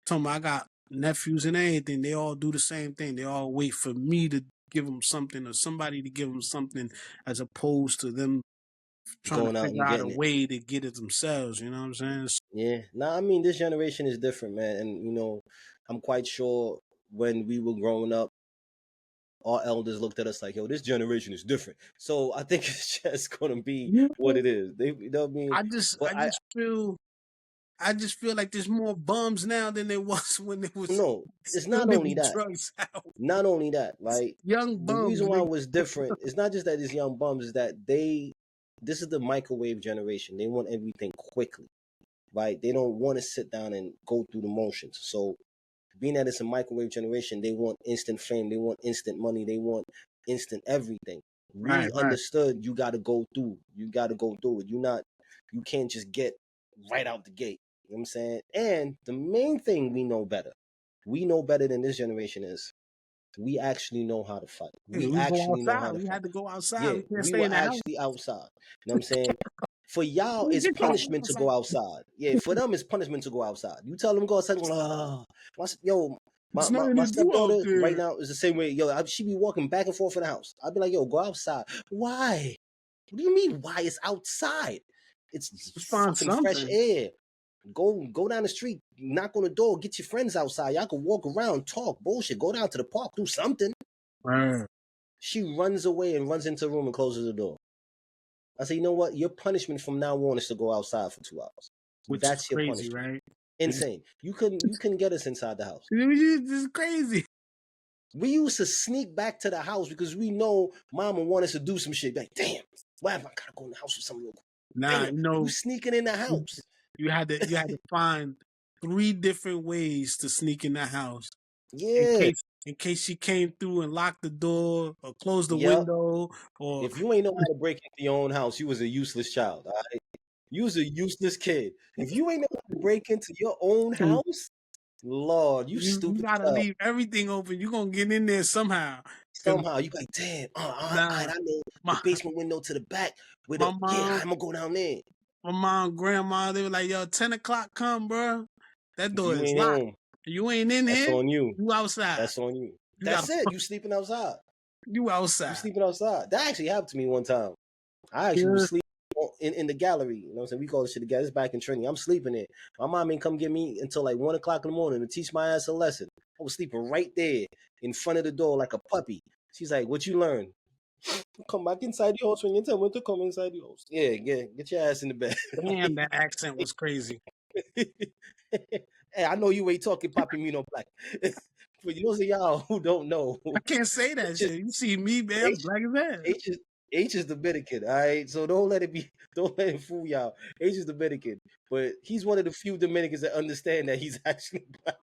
Speaker 2: talking about I got nephews and everything, they all do the same thing. They all wait for me to give them something or somebody to give them something as opposed to them trying to
Speaker 1: going out
Speaker 2: figure
Speaker 1: and
Speaker 2: out a
Speaker 1: getting it.
Speaker 2: way to get it themselves. You know what I'm saying?
Speaker 1: Yeah. Nah, I mean this generation is different, man. And I'm quite sure when we were growing up, our elders looked at us like, yo, this generation is different. So I think it's just gonna be
Speaker 2: Yeah.
Speaker 1: what it is. They you know what I mean? But
Speaker 2: I just feel like there's more bums now than there was when there was
Speaker 1: no, it's
Speaker 2: when
Speaker 1: not
Speaker 2: there
Speaker 1: only
Speaker 2: be
Speaker 1: that.
Speaker 2: drugs out.
Speaker 1: Not only that, right?
Speaker 2: Young
Speaker 1: The reason
Speaker 2: bums,
Speaker 1: why
Speaker 2: nigga.
Speaker 1: it was different, it's not just that it's young bums, is that this is the microwave generation. They want everything quickly, right? They don't want to sit down and go through the motions. So being that it's a microwave generation, they want instant fame, they want instant money, they want instant everything.
Speaker 2: Right,
Speaker 1: We
Speaker 2: right.
Speaker 1: understood you got to go through. You got to go through it. You can't just get right out the gate. You know what I'm saying? And the main thing we know better than this generation is we actually know how to fight.
Speaker 2: Yeah,
Speaker 1: We
Speaker 2: we go
Speaker 1: actually know how
Speaker 2: outside.
Speaker 1: to
Speaker 2: We
Speaker 1: fight.
Speaker 2: had to go outside.
Speaker 1: Yeah,
Speaker 2: We can't
Speaker 1: we
Speaker 2: stay
Speaker 1: were
Speaker 2: in the house.
Speaker 1: actually outside. You know what I'm saying? For y'all, it's
Speaker 2: Get your ass
Speaker 1: punishment to
Speaker 2: outside.
Speaker 1: go outside. Yeah, for them, it's punishment to go outside. You tell them go outside, yo,
Speaker 2: There's nothing
Speaker 1: my
Speaker 2: to do out
Speaker 1: stepdaughter right
Speaker 2: there.
Speaker 1: now is the same way. Yo, she be walking back and forth in the house. I'd be like, yo, go outside. Why? What do you mean? Why it's outside? It's
Speaker 2: Let's find
Speaker 1: fucking fresh
Speaker 2: something.
Speaker 1: air. Go down the street, knock on the door, get your friends outside. Y'all can walk around, talk bullshit. Go down to the park, do something.
Speaker 2: Right.
Speaker 1: She runs away and runs into the room and closes the door. I say, you know what? Your punishment from now on is to go outside for 2 hours.
Speaker 2: Which is
Speaker 1: That's your
Speaker 2: crazy,
Speaker 1: punishment.
Speaker 2: right?
Speaker 1: Insane. You couldn't get us inside the house.
Speaker 2: This is crazy.
Speaker 1: We used to sneak back to the house because we know mama want us to do some shit. Like, damn, why am I gotta go in the house with some real quick?
Speaker 2: Nah,
Speaker 1: Damn, you sneaking in the house.
Speaker 2: you had to find 3 different ways to sneak in the house
Speaker 1: Yeah.
Speaker 2: in case she came through and locked the door or closed the
Speaker 1: Yep.
Speaker 2: window or
Speaker 1: If you ain't know how to break into your own house, you was a useless child. All right? You was a useless kid. If you ain't know how to break into your own house, Lord, you
Speaker 2: you
Speaker 1: stupid
Speaker 2: gotta
Speaker 1: as hell.
Speaker 2: leave everything open. You gonna get in there somehow. 'Cause
Speaker 1: Somehow you like, damn, all right,
Speaker 2: nah,
Speaker 1: I know the
Speaker 2: my
Speaker 1: basement window to the back with
Speaker 2: my
Speaker 1: a yeah,
Speaker 2: mom,
Speaker 1: I'm gonna go down there.
Speaker 2: grandma, they were like, "Yo, 10 o'clock come, bro. That
Speaker 1: If
Speaker 2: door
Speaker 1: you
Speaker 2: is
Speaker 1: ain't
Speaker 2: locked.
Speaker 1: home,
Speaker 2: You ain't in
Speaker 1: that's
Speaker 2: here.
Speaker 1: on you.
Speaker 2: You outside.
Speaker 1: That's on you.
Speaker 2: You
Speaker 1: That's
Speaker 2: gotta
Speaker 1: it. You sleeping outside.
Speaker 2: you
Speaker 1: You
Speaker 2: outside."
Speaker 1: sleeping outside. That actually happened to me one time. I actually
Speaker 2: Yeah.
Speaker 1: was sleeping in the gallery. You know what I'm saying? We call this shit the gallery. It's back in Trinity. I'm sleeping there. My mom ain't come get me until like 1 o'clock in the morning to teach my ass a lesson. I was sleeping right there in front of the door like a puppy. She's like, "What you learn? Come back inside the house when you tell me to come inside the house. Yeah, get your ass in the bed."
Speaker 2: Damn, that accent was crazy.
Speaker 1: Hey, I know you ain't talking Papi Mino Black. For those of y'all who don't know,
Speaker 2: I can't say that shit. You see me, man, I'm
Speaker 1: H
Speaker 2: black as hell.
Speaker 1: H is H is Dominican, all right. So don't let it fool y'all. H is Dominican, but he's one of the few Dominicans that understand that he's actually black.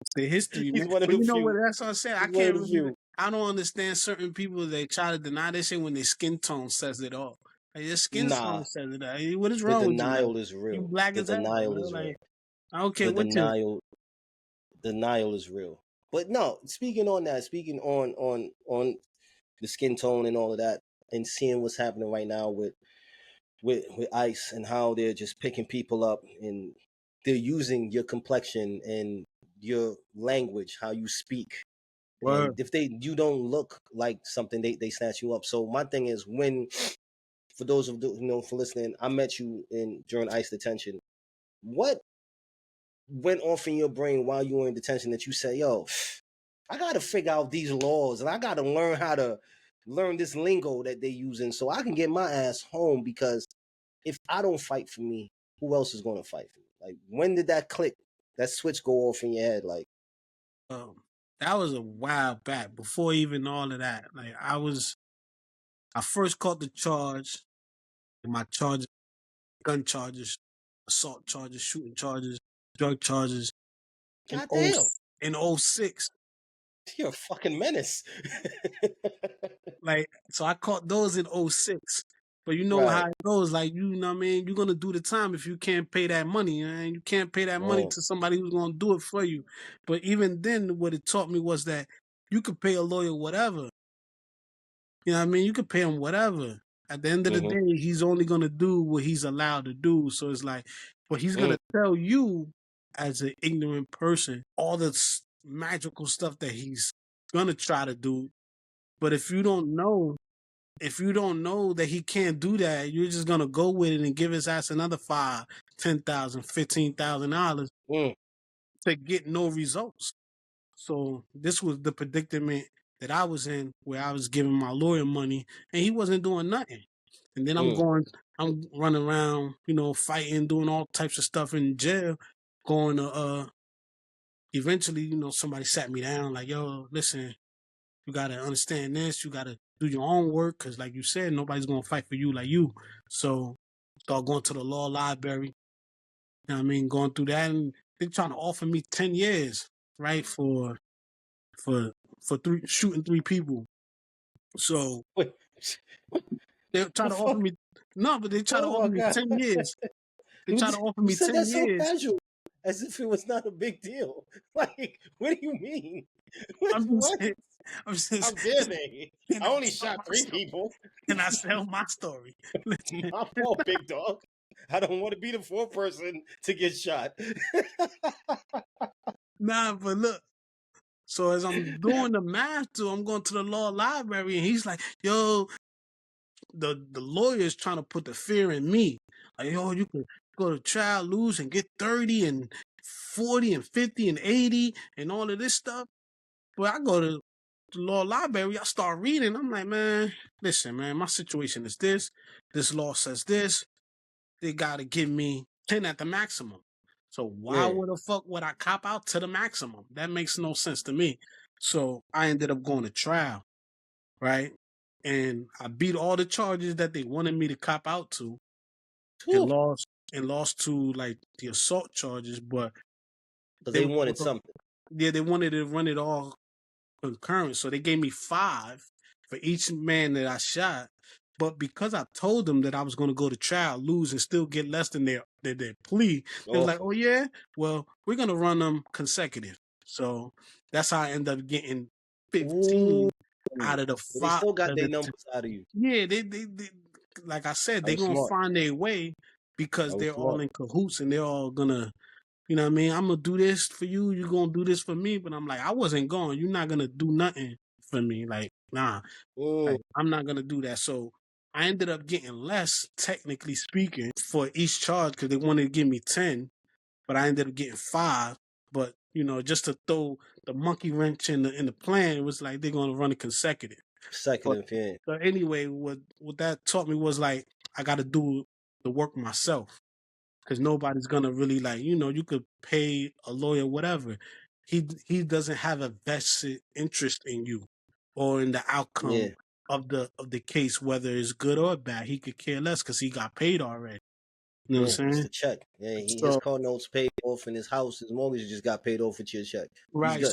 Speaker 2: It's the history,
Speaker 1: He's
Speaker 2: man.
Speaker 1: one of
Speaker 2: But
Speaker 1: the
Speaker 2: you know what?
Speaker 1: few.
Speaker 2: That's what I said.
Speaker 1: He's one of the few.
Speaker 2: I don't understand certain people. They try to deny this shit when their skin tone says it all. Like, your skin
Speaker 1: Nah,
Speaker 2: tone says it all. Hey, what is
Speaker 1: the
Speaker 2: wrong with you, man?
Speaker 1: denial is
Speaker 2: You
Speaker 1: real.
Speaker 2: black
Speaker 1: The
Speaker 2: as hell,
Speaker 1: denial
Speaker 2: man.
Speaker 1: is real.
Speaker 2: Like, I don't care
Speaker 1: The
Speaker 2: what you.
Speaker 1: denial is real. But no, speaking on that, speaking on the skin tone and all of that, and seeing what's happening right now with ICE and how they're just picking people up and they're using your complexion and your language, how you speak. And
Speaker 2: Word.
Speaker 1: if you don't look like something, they snatch you up. So my thing is, when for those of for listening, I met you during ICE detention. What went off in your brain while you were in detention that you say, yo, I gotta figure out these laws and I gotta learn how to learn this lingo that they're using so I can get my ass home, because if I don't fight for me, who else is gonna fight for me? Like, when did that click, that switch go off in your head? Like,
Speaker 2: Um, that was a while back before even all of that. Like, I first caught the charge. My charges, gun charges, assault charges, shooting charges, drug charges in oh
Speaker 1: goddamn,
Speaker 2: in '06.
Speaker 1: you're a fucking menace.
Speaker 2: Like, so I caught those in '06. But you know how
Speaker 1: Right.
Speaker 2: it goes. Like, you know what I mean? You're going to do the time if you can't pay that money. And you can't pay that money
Speaker 1: Mm,
Speaker 2: to somebody who's going to do it for you. But even then, what it taught me was that you could pay a lawyer whatever. You know what I mean? You could pay him whatever. At the end of the
Speaker 1: mm-hmm,
Speaker 2: day, he's only going to do what he's allowed to do. So it's like, but he's going
Speaker 1: mm,
Speaker 2: to tell you as an ignorant person all the magical stuff that he's going to try to do. But if you don't know that he can't do that, you're just gonna go with it and give his ass another $5,000, $10,000, $15,000
Speaker 1: mm,
Speaker 2: to get no results. So this was the predicament that I was in, where I was giving my lawyer money and he wasn't doing nothing. And then
Speaker 1: mm.
Speaker 2: I'm running around, fighting, doing all types of stuff in jail, going to eventually, somebody sat me down like, yo, listen, you got to understand this. You got to do your own work because, like you said, nobody's going to fight for you like you. So start going to the law library. You know what I mean? Going through that. And they're trying to offer me 10 years, right? For shooting 3 people. So
Speaker 1: Wait.
Speaker 2: they try to offer me, no, but they try to
Speaker 1: Oh
Speaker 2: offer
Speaker 1: my
Speaker 2: me
Speaker 1: god.
Speaker 2: 10 years. They try to offer
Speaker 1: You
Speaker 2: me
Speaker 1: said
Speaker 2: 10
Speaker 1: that so
Speaker 2: years.
Speaker 1: casual, as if it was not a big deal. Like, what do you mean?
Speaker 2: I'm just
Speaker 1: What?
Speaker 2: saying, I'm
Speaker 1: How
Speaker 2: just,
Speaker 1: dare they?
Speaker 2: and
Speaker 1: I
Speaker 2: I
Speaker 1: only
Speaker 2: tell
Speaker 1: shot
Speaker 2: my
Speaker 1: three
Speaker 2: story.
Speaker 1: people.
Speaker 2: And I tell my story. Listen,
Speaker 1: My fault, big dog. I don't want to be the fourth person to get shot.
Speaker 2: nah, but look. So as I'm doing the math too, I'm going to the law library and he's like, yo, the lawyer's trying to put the fear in me. Like, yo, you can go to trial, lose and get 30 and 40 and 50 and 80 and all of this stuff. But I go to the law library, I start reading. I'm like, man, listen, man, my situation is this. This law says this. They got to give me 10 at the maximum. So why
Speaker 1: Yeah.
Speaker 2: would the fuck would I cop out to the maximum? That makes no sense to me. So I ended up going to trial, right? And I beat all the charges that they wanted me to cop out to. and
Speaker 1: Whew.
Speaker 2: lost to like the assault charges, but
Speaker 1: Because
Speaker 2: they
Speaker 1: they
Speaker 2: was
Speaker 1: wanted something.
Speaker 2: yeah, they wanted to run it all concurrent. So they gave me 5 for each man that I shot. But because I told them that I was going to go to trial, lose, and still get less than their plea, they was
Speaker 1: Oh,
Speaker 2: like, "Oh yeah, well we're going to run them consecutive." So that's how I end up getting
Speaker 1: ooh.
Speaker 2: 15 out of the
Speaker 1: But they
Speaker 2: 5.
Speaker 1: still got their numbers out of you.
Speaker 2: Yeah, they like I said,
Speaker 1: That
Speaker 2: they're
Speaker 1: was
Speaker 2: gonna
Speaker 1: smart.
Speaker 2: find their way because
Speaker 1: That was
Speaker 2: they're all
Speaker 1: smart.
Speaker 2: in cahoots and they're all gonna, you know what I mean? I'm gonna do this for you, you're gonna do this for me, but I'm like, I wasn't going. You're not gonna do nothing for me. Like, nah,
Speaker 1: Mm.
Speaker 2: like I'm not gonna do that. So I ended up getting less, technically speaking, for each charge because they wanted to give me 10, but I ended up getting 5. But you know, just to throw the monkey wrench in the plan, it was like they're gonna run it consecutive.
Speaker 1: Second
Speaker 2: But
Speaker 1: and yeah.
Speaker 2: so anyway, what that taught me was like I got to do the work myself because nobody's gonna really like you could pay a lawyer whatever. He doesn't have a vested interest in you or in the outcome
Speaker 1: Yeah.
Speaker 2: of the case, whether it's good or bad. He could care less because he got paid already. You know what
Speaker 1: Yeah.
Speaker 2: I'm
Speaker 1: It's
Speaker 2: saying?
Speaker 1: the check. Yeah. His
Speaker 2: So
Speaker 1: car notes paid off and his house, his mortgage just got paid off with your check. He's
Speaker 2: right.
Speaker 1: good.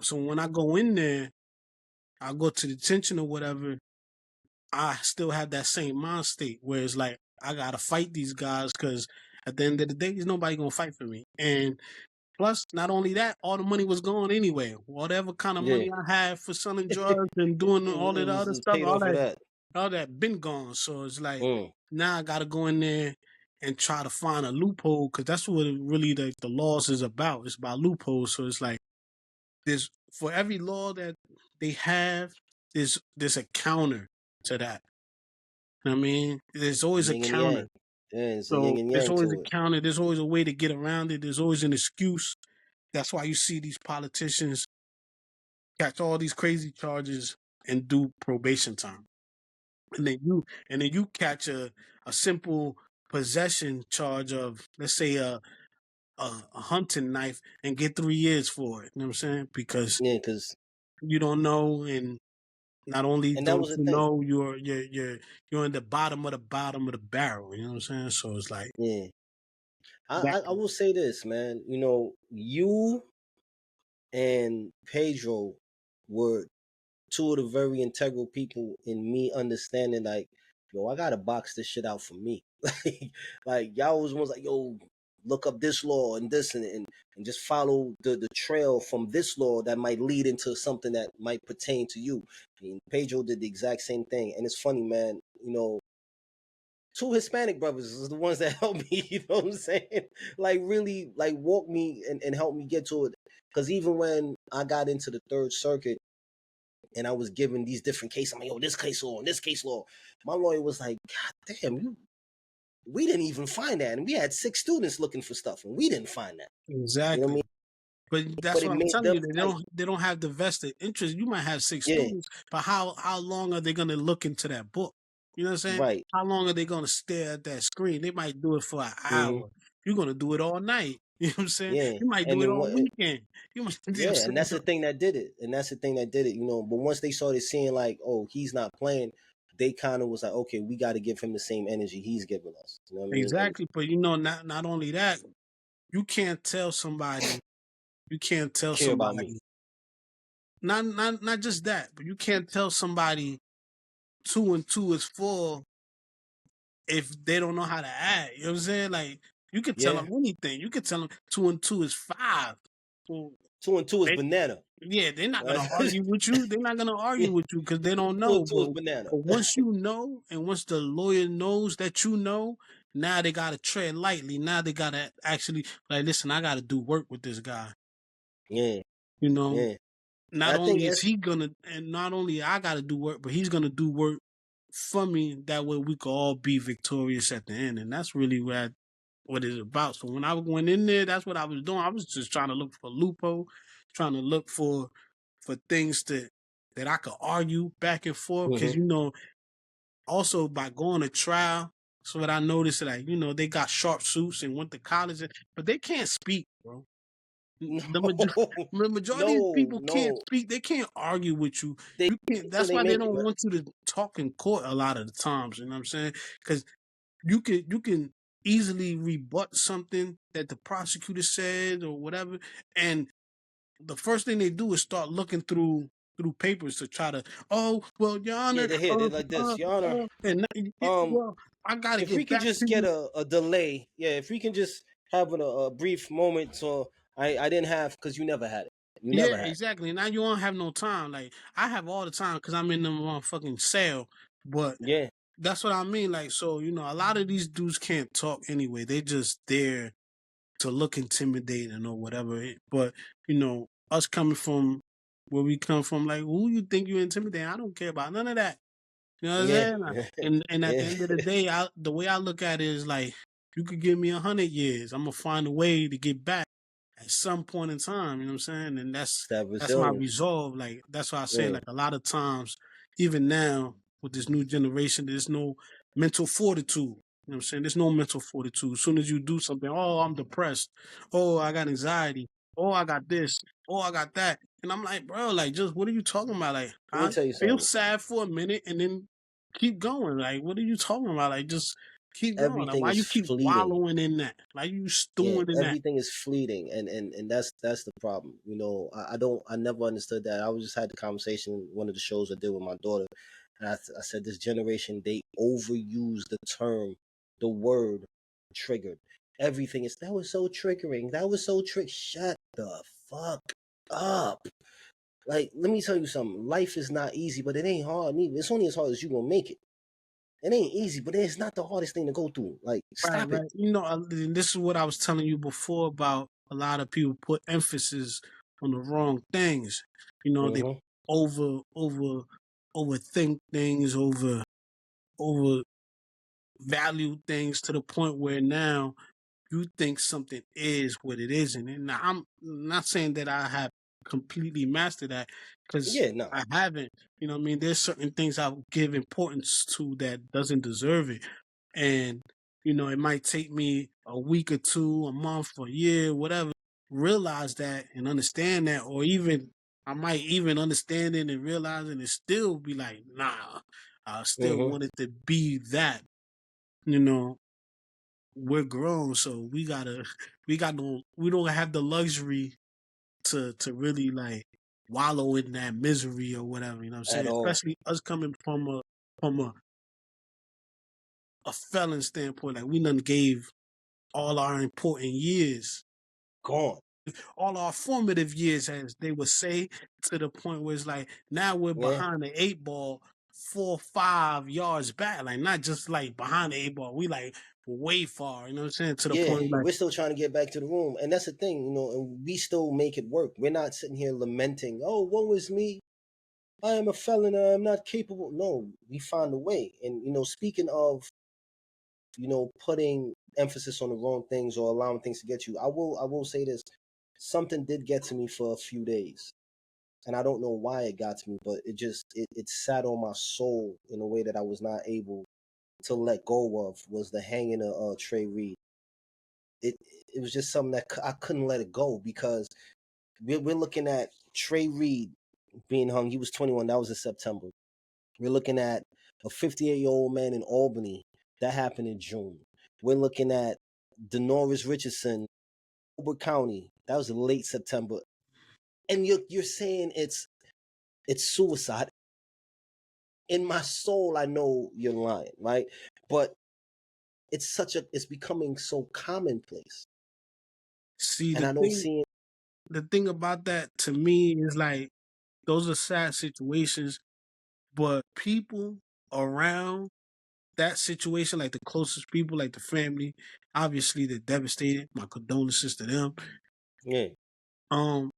Speaker 2: So when I go in there, I go to detention or whatever. I still have that same mind state where it's like I gotta fight these guys because at the end of the day, there's nobody gonna fight for me. And plus, not only that, all the money was gone anyway. Whatever kind of
Speaker 1: Yeah.
Speaker 2: money I had for selling drugs and doing all of the other
Speaker 1: It was
Speaker 2: stuff,
Speaker 1: paid off of that.
Speaker 2: all that been gone. So it's like
Speaker 1: Mm.
Speaker 2: now I gotta go in there and try to find a loophole because that's what it really the laws is about. It's about loopholes. So it's like there's for every law that they have, there's a counter to that. I mean, there's always a
Speaker 1: Yin and
Speaker 2: counter.
Speaker 1: yang. Yeah. It's a
Speaker 2: So
Speaker 1: yin and
Speaker 2: there's
Speaker 1: yang
Speaker 2: always a
Speaker 1: to it.
Speaker 2: counter. There's always a way to get around it. There's always an excuse. That's why you see these politicians catch all these crazy charges and do probation time. And then you catch a simple possession charge of let's say a hunting knife and get 3 years for it. You know what I'm saying? Because
Speaker 1: Yeah. Because
Speaker 2: you don't know and not only
Speaker 1: and that
Speaker 2: don't
Speaker 1: was the
Speaker 2: you
Speaker 1: thing.
Speaker 2: know you're in the bottom of the barrel, you know what I'm saying? So it's like
Speaker 1: Yeah.
Speaker 2: that.
Speaker 1: I will say this, man. You and Pedro were two of the very integral people in me understanding like, yo, I gotta box this shit out for me. like y'all was ones like, yo, look up this law and this and just follow the trail from this law that might lead into something that might pertain to you. I mean, Pedro did the exact same thing. And it's funny, man, two Hispanic brothers is the ones that helped me, you know what I'm saying? Like really like walk me and help me get to it. Cause even when I got into the third circuit, and I was given these different cases. I'm like, yo, this case law and this case law. My lawyer was like, God damn, we didn't even find that. And we had 6 students looking for stuff and we didn't find that. You know what I
Speaker 2: Exactly.
Speaker 1: mean?
Speaker 2: But
Speaker 1: But
Speaker 2: that's
Speaker 1: it
Speaker 2: what I'm
Speaker 1: made
Speaker 2: telling
Speaker 1: them
Speaker 2: you. They
Speaker 1: fight.
Speaker 2: don't have the vested interest. You might have 6
Speaker 1: Yeah,
Speaker 2: students, but how long are they gonna look into that book? You know what I'm saying?
Speaker 1: right.
Speaker 2: How long are they gonna stare at that screen? They might do it for an
Speaker 1: Hmm.
Speaker 2: hour. You're gonna do it all night. You know what I'm saying?
Speaker 1: Yeah.
Speaker 2: You might
Speaker 1: And
Speaker 2: do it
Speaker 1: then
Speaker 2: all
Speaker 1: what
Speaker 2: weekend. You might you know what I'm
Speaker 1: yeah, and
Speaker 2: saying?
Speaker 1: that's the thing that did it. And that's the thing that did it, But once they started seeing like, oh, he's not playing, they kind of was like, okay, we got to give him the same energy he's giving us. You know what I mean? And
Speaker 2: Exactly. But not only that, you can't tell somebody you can't tell
Speaker 1: care about me.
Speaker 2: somebody not just that, but you can't tell somebody 2 and 2 is 4 if they don't know how to add. You know what I'm saying? Like you could tell
Speaker 1: Yeah.
Speaker 2: them anything. You could tell them 2 and 2 is 5. Well,
Speaker 1: 2 and 2 is
Speaker 2: they,
Speaker 1: banana.
Speaker 2: yeah, they're not
Speaker 1: Right?
Speaker 2: gonna argue with you. They're not gonna
Speaker 1: Yeah.
Speaker 2: argue with you because they don't
Speaker 1: Two
Speaker 2: know.
Speaker 1: and two is
Speaker 2: But
Speaker 1: banana.
Speaker 2: but once you know, and once the lawyer knows that you know, now they gotta tread lightly. Now they gotta actually like, listen, I gotta do work with this guy.
Speaker 1: Yeah.
Speaker 2: You know,
Speaker 1: Yeah. And
Speaker 2: not
Speaker 1: I think
Speaker 2: only is
Speaker 1: it's
Speaker 2: he gonna, and not only I gotta do work, but he's gonna do work for me. That way we could all be victorious at the end, and that's really what it's about. So when I went in there, that's what I was doing. I was just trying to look for a loophole, trying to look for things that I could argue back and forth. Because
Speaker 1: mhm.
Speaker 2: also by going to trial, so what I noticed that they got sharp suits and went to college, but they can't speak, bro. The, major-
Speaker 1: No,
Speaker 2: the majority of
Speaker 1: no,
Speaker 2: people can't
Speaker 1: no.
Speaker 2: speak. They can't argue with you.
Speaker 1: They
Speaker 2: You can't.
Speaker 1: till
Speaker 2: That's
Speaker 1: they
Speaker 2: why they
Speaker 1: make it,
Speaker 2: don't
Speaker 1: man.
Speaker 2: want you to talk in court a lot of the times. You know what I'm saying? Because you can. easily rebut something that the prosecutor said or whatever, and the first thing they do is start looking through papers to try to, oh well, Your
Speaker 1: Yeah,
Speaker 2: Honor,
Speaker 1: they're here. They're like this, Your Honor. Um,
Speaker 2: well, I gotta
Speaker 1: if we
Speaker 2: get
Speaker 1: can
Speaker 2: back
Speaker 1: just
Speaker 2: to
Speaker 1: get
Speaker 2: you.
Speaker 1: a delay, yeah, if we can just have a brief moment, so I didn't have because you never had it. You
Speaker 2: Yeah,
Speaker 1: never had it.
Speaker 2: exactly. Now you don't have no time. Like I have all the time because I'm in the motherfucking cell. But
Speaker 1: Yeah,
Speaker 2: that's what I mean. Like, so a lot of these dudes can't talk anyway. They just there to look intimidating or whatever. But us coming from where we come from, like, who you think you intimidating? I don't care about none of that. You know what I'm
Speaker 1: yeah,
Speaker 2: saying? And at the
Speaker 1: yeah.
Speaker 2: end of the day, the way I look at it is like, you could give me 100 years, I'm gonna find a way to get back at some point in time. You know what I'm saying? And
Speaker 1: It's that
Speaker 2: that's my
Speaker 1: resilience.
Speaker 2: resolve. Like that's why I say,
Speaker 1: Yeah.
Speaker 2: like, a lot of times, even now with this new generation, there's no mental fortitude. You know what I'm saying? There's no mental fortitude. As soon as you do something, oh, I'm depressed. Oh, I got anxiety. Oh, I got this. Oh, I got that. And I'm like, bro, like, just what are you talking about? Like,
Speaker 1: Let me
Speaker 2: I
Speaker 1: tell you
Speaker 2: feel
Speaker 1: something.
Speaker 2: sad for a minute and then keep going. Like, what are you talking about? Like, just keep going. Like,
Speaker 1: Everything
Speaker 2: why
Speaker 1: is
Speaker 2: you keep
Speaker 1: fleeting.
Speaker 2: wallowing in that? Why you
Speaker 1: Yeah,
Speaker 2: stewing in that?
Speaker 1: everything is fleeting, and that's the problem. I don't, I never understood that. I was just had the conversation in one of the shows I did with my daughter, and I said this generation, they overuse the term, the word triggered. Everything is, that was so triggering, that was so trick. Shut the fuck up. Like, let me tell you something. Life is not easy, but it ain't hard neither. It's only as hard as you gonna make it. It ain't easy, but it's not the hardest thing to go through. Like,
Speaker 2: Right,
Speaker 1: stop it.
Speaker 2: right. And this is what I was telling you before about a lot of people put emphasis on the wrong things. They
Speaker 1: Hmm.
Speaker 2: overthink things, over value things to the point where now you think something is what it isn't. And I'm not saying that I have completely mastered that because
Speaker 1: Yeah, no.
Speaker 2: I haven't. You know what I mean? There's certain things I give importance to that doesn't deserve it. And, it might take me a week or two, a month, a year, whatever, realize that and understand that, or even I might even understand it and realize it and still be like, nah, I still
Speaker 1: Hmm.
Speaker 2: want it to be that, you know, we're grown, so we don't have the luxury to really like wallow in that misery or whatever. You know what I'm
Speaker 1: At
Speaker 2: saying?
Speaker 1: all.
Speaker 2: Especially us coming from a felon standpoint, like we done gave all our important years,
Speaker 1: Gone.
Speaker 2: all our formative years, as they would say, to the point where it's like now we're
Speaker 1: Yeah.
Speaker 2: behind the 8 ball, 4 or 5 yards back, like not just like behind the 8 ball, we like way far. You know what I'm saying? To the
Speaker 1: Yeah.
Speaker 2: point like,
Speaker 1: We're still trying to get back to the room. And that's the thing, and we still make it work. We're not sitting here lamenting, oh, woe is me. I am a felon. I'm not capable. No, we found a way. And, speaking of, putting emphasis on the wrong things or allowing things to get you, I will say this. Something did get to me for a few days. And I don't know why it got to me, but it sat on my soul in a way that I was not able to let go of, was the hanging of Trey Reed. It it was just something that I couldn't let it go because we're looking at Trey Reed being hung. He was 21. That was in September. We're looking at a 58-year-old man in Albany. That happened in June. We're looking at Denoris Richardson, Hobart County. That was in late September. And you're saying it's suicide. In my soul, I know you're lying, right? But it's becoming so commonplace,
Speaker 2: see,
Speaker 1: and I don't see it.
Speaker 2: the thing about that to me is like those are sad situations, but people around that situation, like the closest people, like the family, obviously they're devastated. My condolences to them.
Speaker 1: Yeah,
Speaker 2: Um,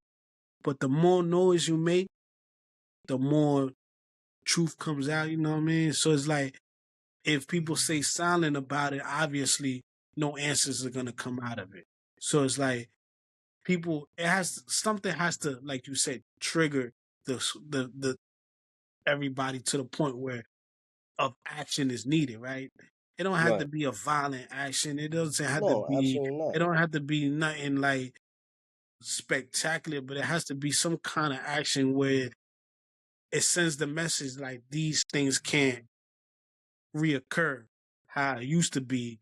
Speaker 2: but the more noise you make, the more truth comes out. You know what I mean? So it's like if people stay silent about it, obviously no answers are gonna come out of it. So it's like something has to, like you said, trigger the everybody to the point where of action is needed, right? It don't have to
Speaker 1: right.
Speaker 2: be a violent action.
Speaker 1: No, absolutely
Speaker 2: It
Speaker 1: not.
Speaker 2: don't have to be nothing like spectacular, but it has to be some kind of action where it sends the message like these things can't reoccur how it used to be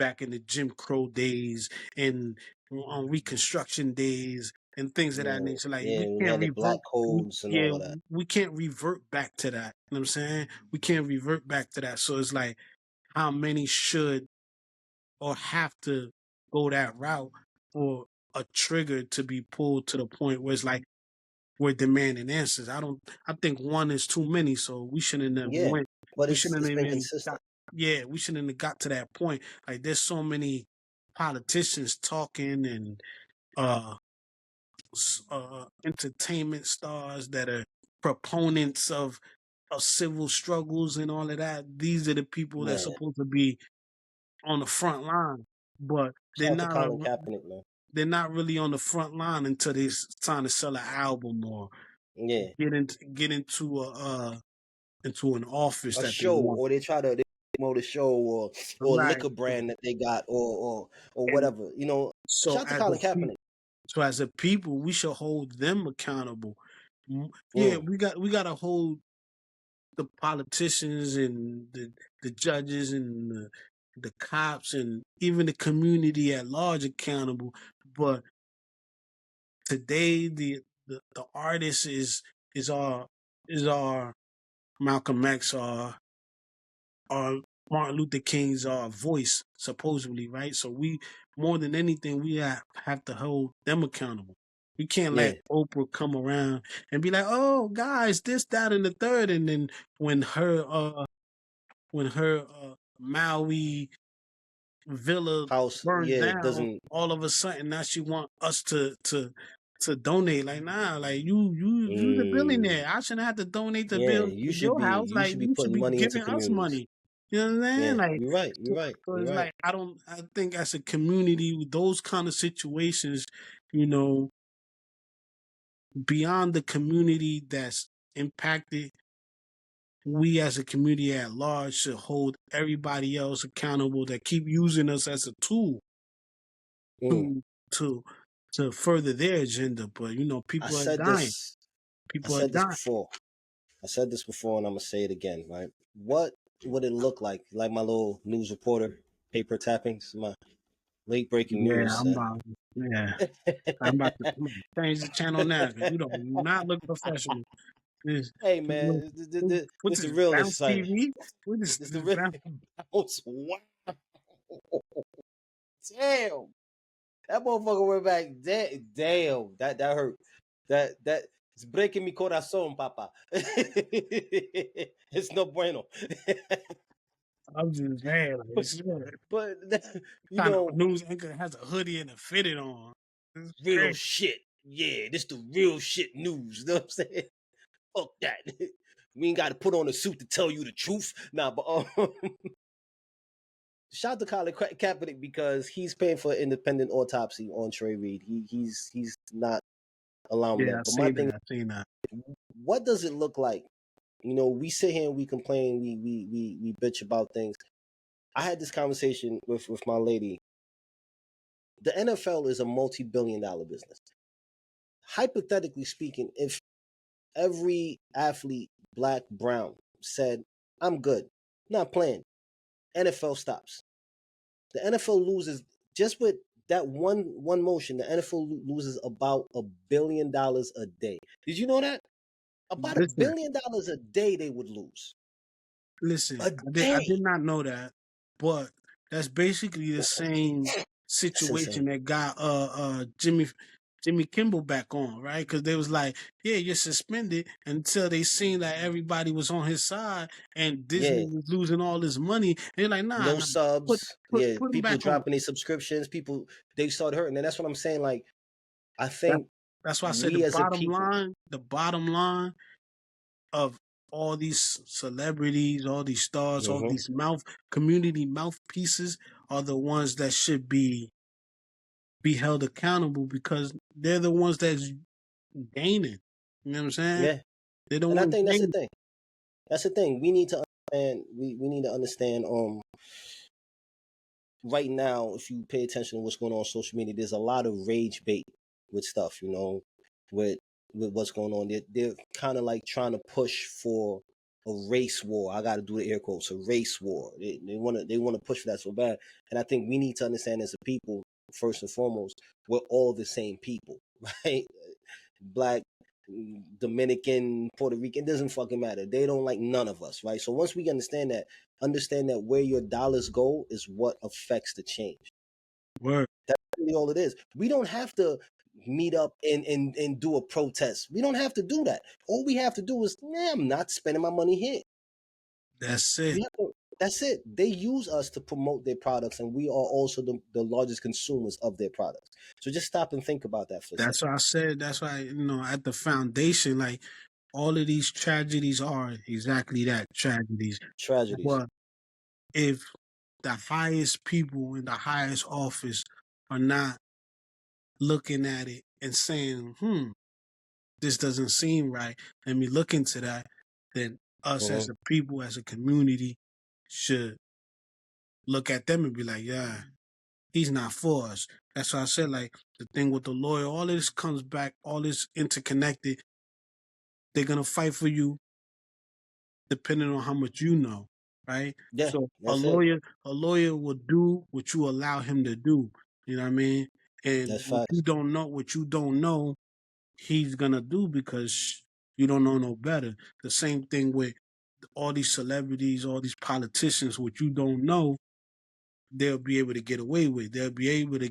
Speaker 2: back in the Jim Crow days and on Reconstruction days and things of that nature. Like
Speaker 1: Yeah,
Speaker 2: we
Speaker 1: we
Speaker 2: can't
Speaker 1: had the
Speaker 2: revert.
Speaker 1: black codes and all of that.
Speaker 2: We can't revert back to that. You know what I'm saying? We can't revert back to that. So it's like how many should or have to go that route for a trigger to be pulled to the point where it's like we're demanding answers. I think one is too many, so we shouldn't have
Speaker 1: Yeah,
Speaker 2: went
Speaker 1: but
Speaker 2: we
Speaker 1: it's
Speaker 2: shouldn't
Speaker 1: been
Speaker 2: even got
Speaker 1: consistent.
Speaker 2: yeah, we shouldn't have got to that point. Like there's so many politicians talking and uh entertainment stars that are proponents of civil struggles and all of that. These are the people that's
Speaker 1: Man,
Speaker 2: supposed to be on the front line, but
Speaker 1: shout out to Colin Kaepernick, man.
Speaker 2: they're not really on the front line until they're trying to sell an album or
Speaker 1: Yeah,
Speaker 2: get into an office
Speaker 1: a
Speaker 2: that they
Speaker 1: show,
Speaker 2: want.
Speaker 1: or they promote a show, or
Speaker 2: Right.
Speaker 1: liquor brand that they got, or
Speaker 2: And
Speaker 1: whatever. You know,
Speaker 2: so
Speaker 1: shout out to Colin Kaepernick.
Speaker 2: as a people, we should hold them accountable. Yeah,
Speaker 1: Mm,
Speaker 2: we got to hold the politicians and the judges and the cops and even the community at large accountable. But today, the artist is our is our Malcolm X, our Martin Luther King's voice, supposedly, right? So we, more than anything, we have to hold them accountable. We can't
Speaker 1: yeah,
Speaker 2: let Oprah come around and be like, "Oh, guys, this, that, and the third," and then when her Maui villa
Speaker 1: house.
Speaker 2: burns
Speaker 1: Yeah,
Speaker 2: down,
Speaker 1: doesn't.
Speaker 2: all of a sudden now she want us to donate. Like, nah, like you the
Speaker 1: Mm,
Speaker 2: billionaire. I shouldn't have to donate to
Speaker 1: yeah,
Speaker 2: build your house.
Speaker 1: you
Speaker 2: Like
Speaker 1: should be
Speaker 2: you should
Speaker 1: putting
Speaker 2: be
Speaker 1: money into
Speaker 2: giving us
Speaker 1: communities.
Speaker 2: money. You know what I'm saying?
Speaker 1: Yeah,
Speaker 2: Like
Speaker 1: you're right. You're
Speaker 2: so,
Speaker 1: right.
Speaker 2: so
Speaker 1: You're
Speaker 2: it's
Speaker 1: right.
Speaker 2: like I think as a community with those kind of situations, you know, beyond the community that's impacted, we as a community at large should hold everybody else accountable that keep using us as a tool
Speaker 1: Mm.
Speaker 2: to to to further their agenda. But you know,
Speaker 1: I
Speaker 2: people are
Speaker 1: said
Speaker 2: dying.
Speaker 1: this. I
Speaker 2: People are
Speaker 1: said this
Speaker 2: dying.
Speaker 1: before. I said this before, and I'm gonna say it again. Right? What would it look like my little news reporter paper tappings, my late breaking
Speaker 2: Yeah,
Speaker 1: news?
Speaker 2: I'm about. Yeah, I'm about to change the channel now because you don't you not look professional. This,
Speaker 1: Hey
Speaker 2: what
Speaker 1: man,
Speaker 2: what
Speaker 1: this
Speaker 2: is
Speaker 1: the
Speaker 2: this,
Speaker 1: realest
Speaker 2: Bounce
Speaker 1: side.
Speaker 2: TV? What is
Speaker 1: This the
Speaker 2: this
Speaker 1: real
Speaker 2: Bounce?
Speaker 1: bounce. Wow, damn, that motherfucker went back. Damn, that hurt. That it's breaking mi corazón, papa. It's no bueno.
Speaker 2: I'm just saying, like,
Speaker 1: but
Speaker 2: it's
Speaker 1: but you
Speaker 2: kind of
Speaker 1: know,
Speaker 2: news anchor has a hoodie and a fitted on. It's
Speaker 1: real
Speaker 2: crazy.
Speaker 1: shit. Yeah, this the real shit news. You know what I'm saying? Fuck that. We ain't got to put on a suit to tell you the truth. Nah, but shout out to Colin Kaepernick because he's paying for an independent autopsy on Trey Reed. He's not allowing
Speaker 2: Yeah,
Speaker 1: that.
Speaker 2: I
Speaker 1: But my
Speaker 2: seen
Speaker 1: thing,
Speaker 2: that. I seen that.
Speaker 1: what does it look like? You know, we sit here and we complain, we bitch about things. I had this conversation with my lady. The NFL is a multi-billion-dollar business. Hypothetically speaking, if every athlete, black, brown, said, "I'm good, not playing," NFL stops. The NFL loses just with that one motion. The NFL loses about $1 billion a day. Did you know that? About a
Speaker 2: Listen,
Speaker 1: billion dollars a day they would lose
Speaker 2: listen.
Speaker 1: a
Speaker 2: I did
Speaker 1: day.
Speaker 2: not know that, but that's basically the same
Speaker 1: That's
Speaker 2: situation
Speaker 1: insane.
Speaker 2: that got Jimmy Kimball back on, right? Because they was like, yeah, you're suspended until they seen that everybody was on his side and Disney
Speaker 1: Yeah,
Speaker 2: was losing all this money. And they're like, nah,
Speaker 1: no
Speaker 2: nah, put
Speaker 1: subs. Yeah,
Speaker 2: put him
Speaker 1: people
Speaker 2: back on.
Speaker 1: dropping their subscriptions. People they started hurting, and that's what I'm saying. Like I
Speaker 2: That,
Speaker 1: think
Speaker 2: that's why I said
Speaker 1: we as a people,
Speaker 2: the bottom line of all these celebrities, all these stars, all
Speaker 1: hmm
Speaker 2: these community mouthpieces are the ones that should be held accountable because they're the ones that's gaining. You know what I'm saying?
Speaker 1: yeah,
Speaker 2: They're the
Speaker 1: and I
Speaker 2: ones
Speaker 1: think that's the
Speaker 2: gaining.
Speaker 1: thing. That's the thing. We need to understand. We need to understand. Right now, if you pay attention to what's going on social media, there's a lot of rage bait with stuff. You know, with what's going on. They're kind of like trying to push for a race war. I got to do the air quotes, a race war. They want to push for that so bad. And I think we need to understand as a people, first and foremost, we're all the same people, right? Black, Dominican, Puerto Rican, it doesn't fucking matter. They don't like none of us, right? So once we understand that where your dollars go is what affects the change.
Speaker 2: Word.
Speaker 1: That's really all it is. We don't have to meet up and do a protest. We don't have to do that. All we have to do is, I'm not spending my money here.
Speaker 2: That's it.
Speaker 1: That's it. They use us to promote their products, and we are also the largest consumers of their products. So just stop and think about that for a
Speaker 2: That's
Speaker 1: second.
Speaker 2: what I said. That's why, at the foundation, like all of these tragedies are exactly that, tragedies.
Speaker 1: Tragedies.
Speaker 2: But if the highest people in the highest office are not looking at it and saying, this doesn't seem right, let me look into that, then us as
Speaker 1: Mm-hmm.
Speaker 2: a people, as a community, should look at them and be like, yeah, he's not for us. That's why I said, like, the thing with the lawyer, all this comes back, all this interconnected. They're going to fight for you depending on how much you know, right?
Speaker 1: Yeah,
Speaker 2: So
Speaker 1: that's it.
Speaker 2: a lawyer will do what you allow him to do. You know what I mean? And
Speaker 1: That's facts.
Speaker 2: what you don't know, he's gonna do because you don't know no better. The same thing with all these celebrities, all these politicians, what you don't know, they'll be able to get away with. They'll be able to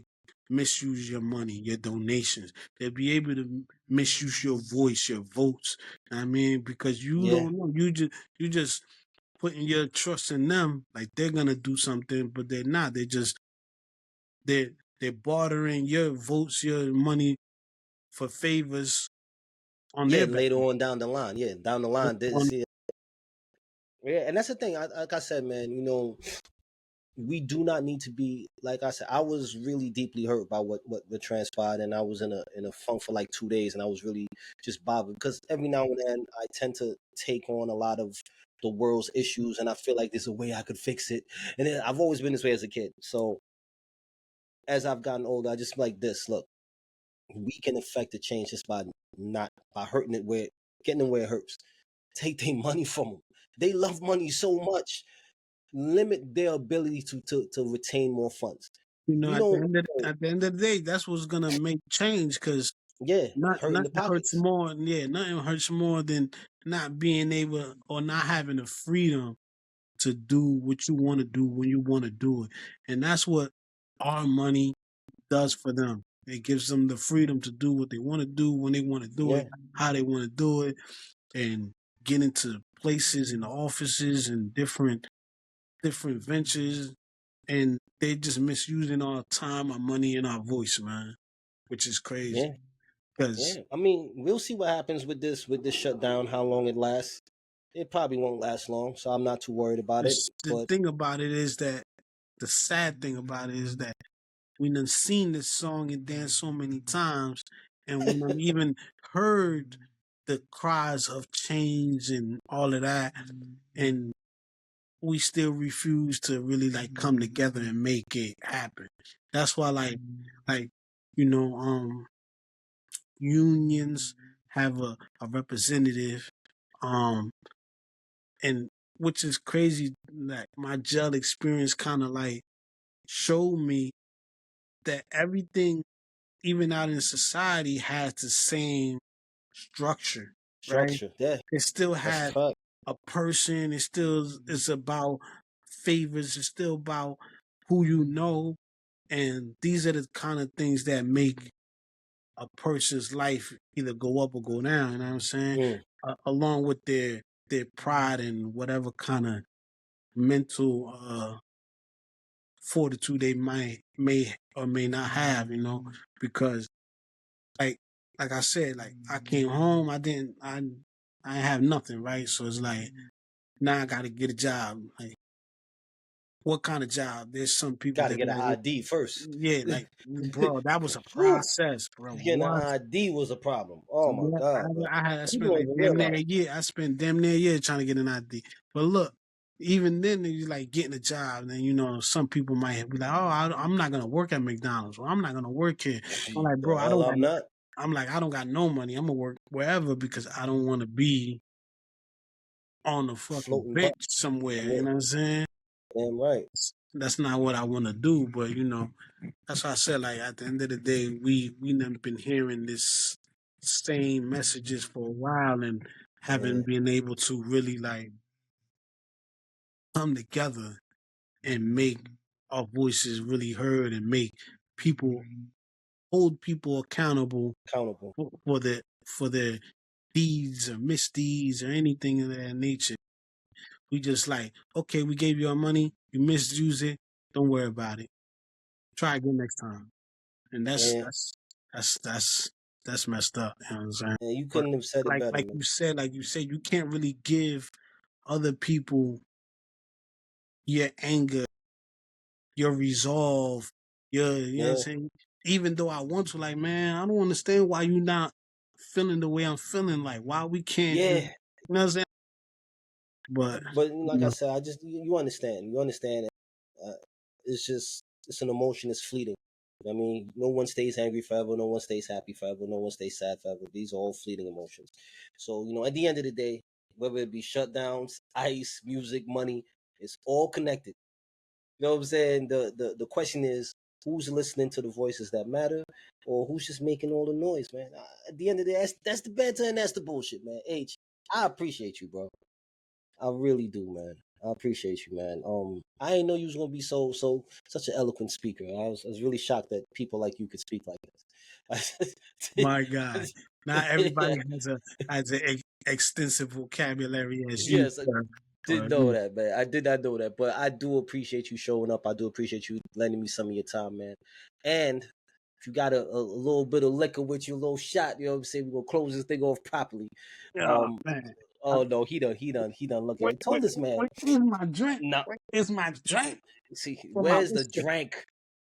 Speaker 2: misuse your money, your donations. They'll be able to misuse your voice, your votes. I mean, because you
Speaker 1: Yeah,
Speaker 2: don't know. You just putting your trust in them, like they're gonna do something, but they're not. They're they're bartering your votes, your money for favors on
Speaker 1: yeah.
Speaker 2: their
Speaker 1: And
Speaker 2: back.
Speaker 1: later on down the line, down the line,
Speaker 2: On,
Speaker 1: see. Yeah, and that's the thing. Like I said, man, we do not need to be like I said. I was really deeply hurt by what transpired, and I was in a funk for like 2 days, and I was really just bothered because every now and then I tend to take on a lot of the world's issues, and I feel like there's a way I could fix it, and then I've always been this way as a kid. So as I've gotten older, I just like this. Look, we can affect the change just by not by hurting it where getting them where it hurts. Take their money from them. They love money so much. Limit their ability to retain more funds. We
Speaker 2: at the
Speaker 1: don't.
Speaker 2: end of the day, that's what's gonna make change. Because
Speaker 1: Yeah, hurting the
Speaker 2: nothing hurts
Speaker 1: pockets.
Speaker 2: more. Yeah, nothing hurts more than not being able or not having the freedom to do what you want to do when you want to do it. And that's what our money does for them. It gives them the freedom to do what they want to do when they want to do
Speaker 1: Yeah,
Speaker 2: it, how they want to do it, and get into places and offices and different ventures. And they just misusing our time, our money, and our voice, man, which is crazy.
Speaker 1: yeah,
Speaker 2: Because
Speaker 1: yeah. I mean, we'll see what happens with this shutdown. How long it lasts? It probably won't last long, so I'm not too worried about it.
Speaker 2: the
Speaker 1: But
Speaker 2: thing about it is that the sad thing about it is that we done seen this song and dance so many times, and we done even heard the cries of change and all of that, and we still refuse to really like come together and make it happen. That's why, like you know, unions have a representative, um, and which is crazy. Like my jail experience, kind of like showed me that everything even out in society has the same structure, right?
Speaker 1: structure, yeah,
Speaker 2: It still
Speaker 1: that's a
Speaker 2: has
Speaker 1: fact.
Speaker 2: a person. It still is about favors. It's still about who you know, and these are the kind of things that make a person's life either go up or go down. You know what I'm saying?
Speaker 1: Mm,
Speaker 2: Along with their pride and whatever kind of mental fortitude they may or may not have. Because like like I said, like I came home, I have nothing, right? So it's like now I gotta get a job. Like what kind of job? There's some people
Speaker 1: Got to
Speaker 2: that
Speaker 1: get an
Speaker 2: like,
Speaker 1: ID first.
Speaker 2: yeah, like bro, that was a
Speaker 1: Whew,
Speaker 2: process, bro.
Speaker 1: getting an
Speaker 2: What?
Speaker 1: ID was a problem. Oh my
Speaker 2: Yeah,
Speaker 1: god, bro.
Speaker 2: I
Speaker 1: People
Speaker 2: spent
Speaker 1: don't
Speaker 2: like
Speaker 1: even
Speaker 2: damn near
Speaker 1: realize.
Speaker 2: a year. I spent damn near a year trying to get an ID. But look, even then, you like getting a job. Then some people might be like, "Oh, I'm not gonna work at McDonald's, or I'm not gonna work here." I'm like,
Speaker 1: The
Speaker 2: bro, I
Speaker 1: hell
Speaker 2: don't got.
Speaker 1: I'm not.
Speaker 2: I'm like, I don't got no money. I'm gonna work wherever because I don't want to be on a fucking
Speaker 1: floating
Speaker 2: bench
Speaker 1: butt.
Speaker 2: somewhere.
Speaker 1: Yeah,
Speaker 2: You know what I'm saying?
Speaker 1: damn right.
Speaker 2: That's not what I want to do. But that's why I said, like, at the end of the day, we never been hearing this same messages for a while and
Speaker 1: Yeah,
Speaker 2: haven't been able to really like come together and make our voices really heard and make people hold people accountable
Speaker 1: accountable.
Speaker 2: for their deeds or misdeeds or anything of that nature. We just like, okay, we gave you our money, you misuse it, don't worry about it. Try again next time. And
Speaker 1: Yeah,
Speaker 2: that's messed up, you know what I'm saying?
Speaker 1: and you
Speaker 2: But
Speaker 1: couldn't have said it
Speaker 2: like
Speaker 1: better,
Speaker 2: like
Speaker 1: man.
Speaker 2: you said, you can't really give other people your anger, your resolve, you know what I'm
Speaker 1: Yeah,
Speaker 2: saying? Even though I want to, like, man, I don't understand why you not feeling the way I'm feeling, like why we can't just,
Speaker 1: yeah.
Speaker 2: you know what I'm saying? But
Speaker 1: But
Speaker 2: you
Speaker 1: like I
Speaker 2: know,
Speaker 1: said, I just you understand. You understand. Uh, it's just it's an emotion. It's fleeting. I mean, no one stays angry forever. No one stays happy forever. No one stays sad forever. These are all fleeting emotions. So at the end of the day, whether it be shutdowns, ice, music, money, it's all connected. You know what I'm saying? The question is, who's listening to the voices that matter, or who's just making all the noise, man? At the end of the day, that's the banter and that's the bullshit, man. H, I appreciate you, bro. I really do, man. I appreciate you, man. I didn't know you was gonna be such an eloquent speaker. I was really shocked that people like you could speak like this.
Speaker 2: my God, not everybody
Speaker 1: Yeah.
Speaker 2: has an extensive vocabulary as you,
Speaker 1: Yes, I
Speaker 2: sir.
Speaker 1: did
Speaker 2: But
Speaker 1: know that, man. I did not know that, but I do appreciate you showing up. I do appreciate you lending me some of your time, man. And if you got a little bit of liquor with you, a little shot, you know what I'm saying? We're gonna close this thing off properly.
Speaker 2: oh
Speaker 1: Um,
Speaker 2: man,
Speaker 1: oh no, he done looking.
Speaker 2: where,
Speaker 1: I told this man,
Speaker 2: where is my drink?
Speaker 1: no.
Speaker 2: Where is my drink?
Speaker 1: See,
Speaker 2: For my
Speaker 1: where's the
Speaker 2: whiskey,
Speaker 1: drink?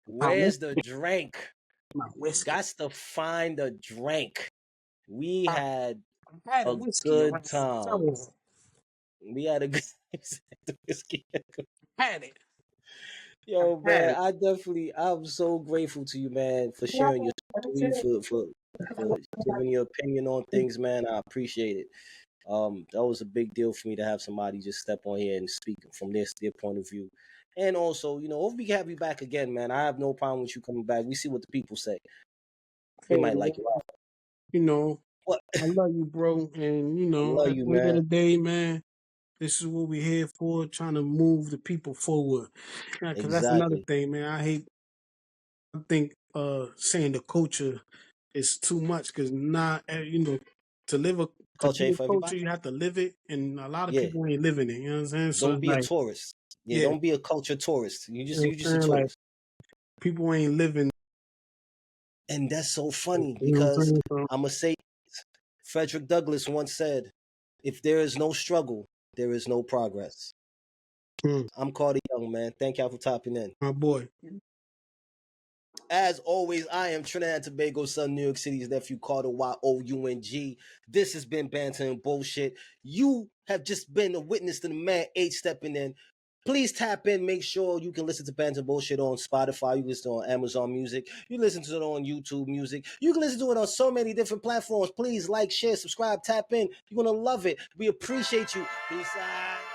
Speaker 2: my
Speaker 1: Where's the
Speaker 2: whiskey,
Speaker 1: drink?
Speaker 2: my whiskey.
Speaker 1: Got to find the drink. We
Speaker 2: I,
Speaker 1: had
Speaker 2: I had a
Speaker 1: a
Speaker 2: whiskey
Speaker 1: good
Speaker 2: around
Speaker 1: time.
Speaker 2: somewhere.
Speaker 1: We had a good whiskey.
Speaker 2: Had it. I
Speaker 1: Yo,
Speaker 2: had
Speaker 1: man, I'm so grateful to you, man, for sharing your story,
Speaker 2: it.
Speaker 1: for giving your opinion on things, man. I appreciate it. That was a big deal for me to have somebody just step on here and speak from their point of view. And also, hope we can have you back again, man. I have no problem with you coming back. We see what the people say. They
Speaker 2: Hey,
Speaker 1: might like
Speaker 2: man,
Speaker 1: it.
Speaker 2: you know,
Speaker 1: What?
Speaker 2: I love you, bro. And
Speaker 1: I love
Speaker 2: at
Speaker 1: you,
Speaker 2: the end of
Speaker 1: man.
Speaker 2: the day, man, this is what we're here for, trying to move the people forward. Yeah, because that's another
Speaker 1: Exactly.
Speaker 2: thing, man. I think saying the culture is too much because not to live to
Speaker 1: Culture
Speaker 2: be
Speaker 1: ain't
Speaker 2: a
Speaker 1: for
Speaker 2: culture
Speaker 1: everybody.
Speaker 2: you have to live it, and a lot of
Speaker 1: Yeah.
Speaker 2: people ain't living it. You know what I'm saying? So
Speaker 1: Don't
Speaker 2: it's
Speaker 1: be a
Speaker 2: like,
Speaker 1: tourist. Yeah,
Speaker 2: yeah,
Speaker 1: don't be a culture tourist. You
Speaker 2: you
Speaker 1: just
Speaker 2: know
Speaker 1: you
Speaker 2: what
Speaker 1: just a
Speaker 2: I'm saying? Like
Speaker 1: tourist.
Speaker 2: people ain't living.
Speaker 1: And that's so funny
Speaker 2: You know what I'm
Speaker 1: because
Speaker 2: saying? So,
Speaker 1: I'ma say Frederick Douglass once said, if there is no struggle, there is no progress. I'm Carter Young, man. Thank y'all for tapping in.
Speaker 2: my boy.
Speaker 1: As always, I am Trinidad and Tobago son, New York City's nephew, Carter Young. This has been Banter and Bullshit. You have just been a witness to the man H stepping in. Please tap in. Make sure you can listen to Banter and Bullshit on Spotify. You can listen to it on Amazon Music. You listen to it on YouTube Music. You can listen to it on so many different platforms. Please like, share, subscribe, tap in. You're going to love it. We appreciate you. Peace out.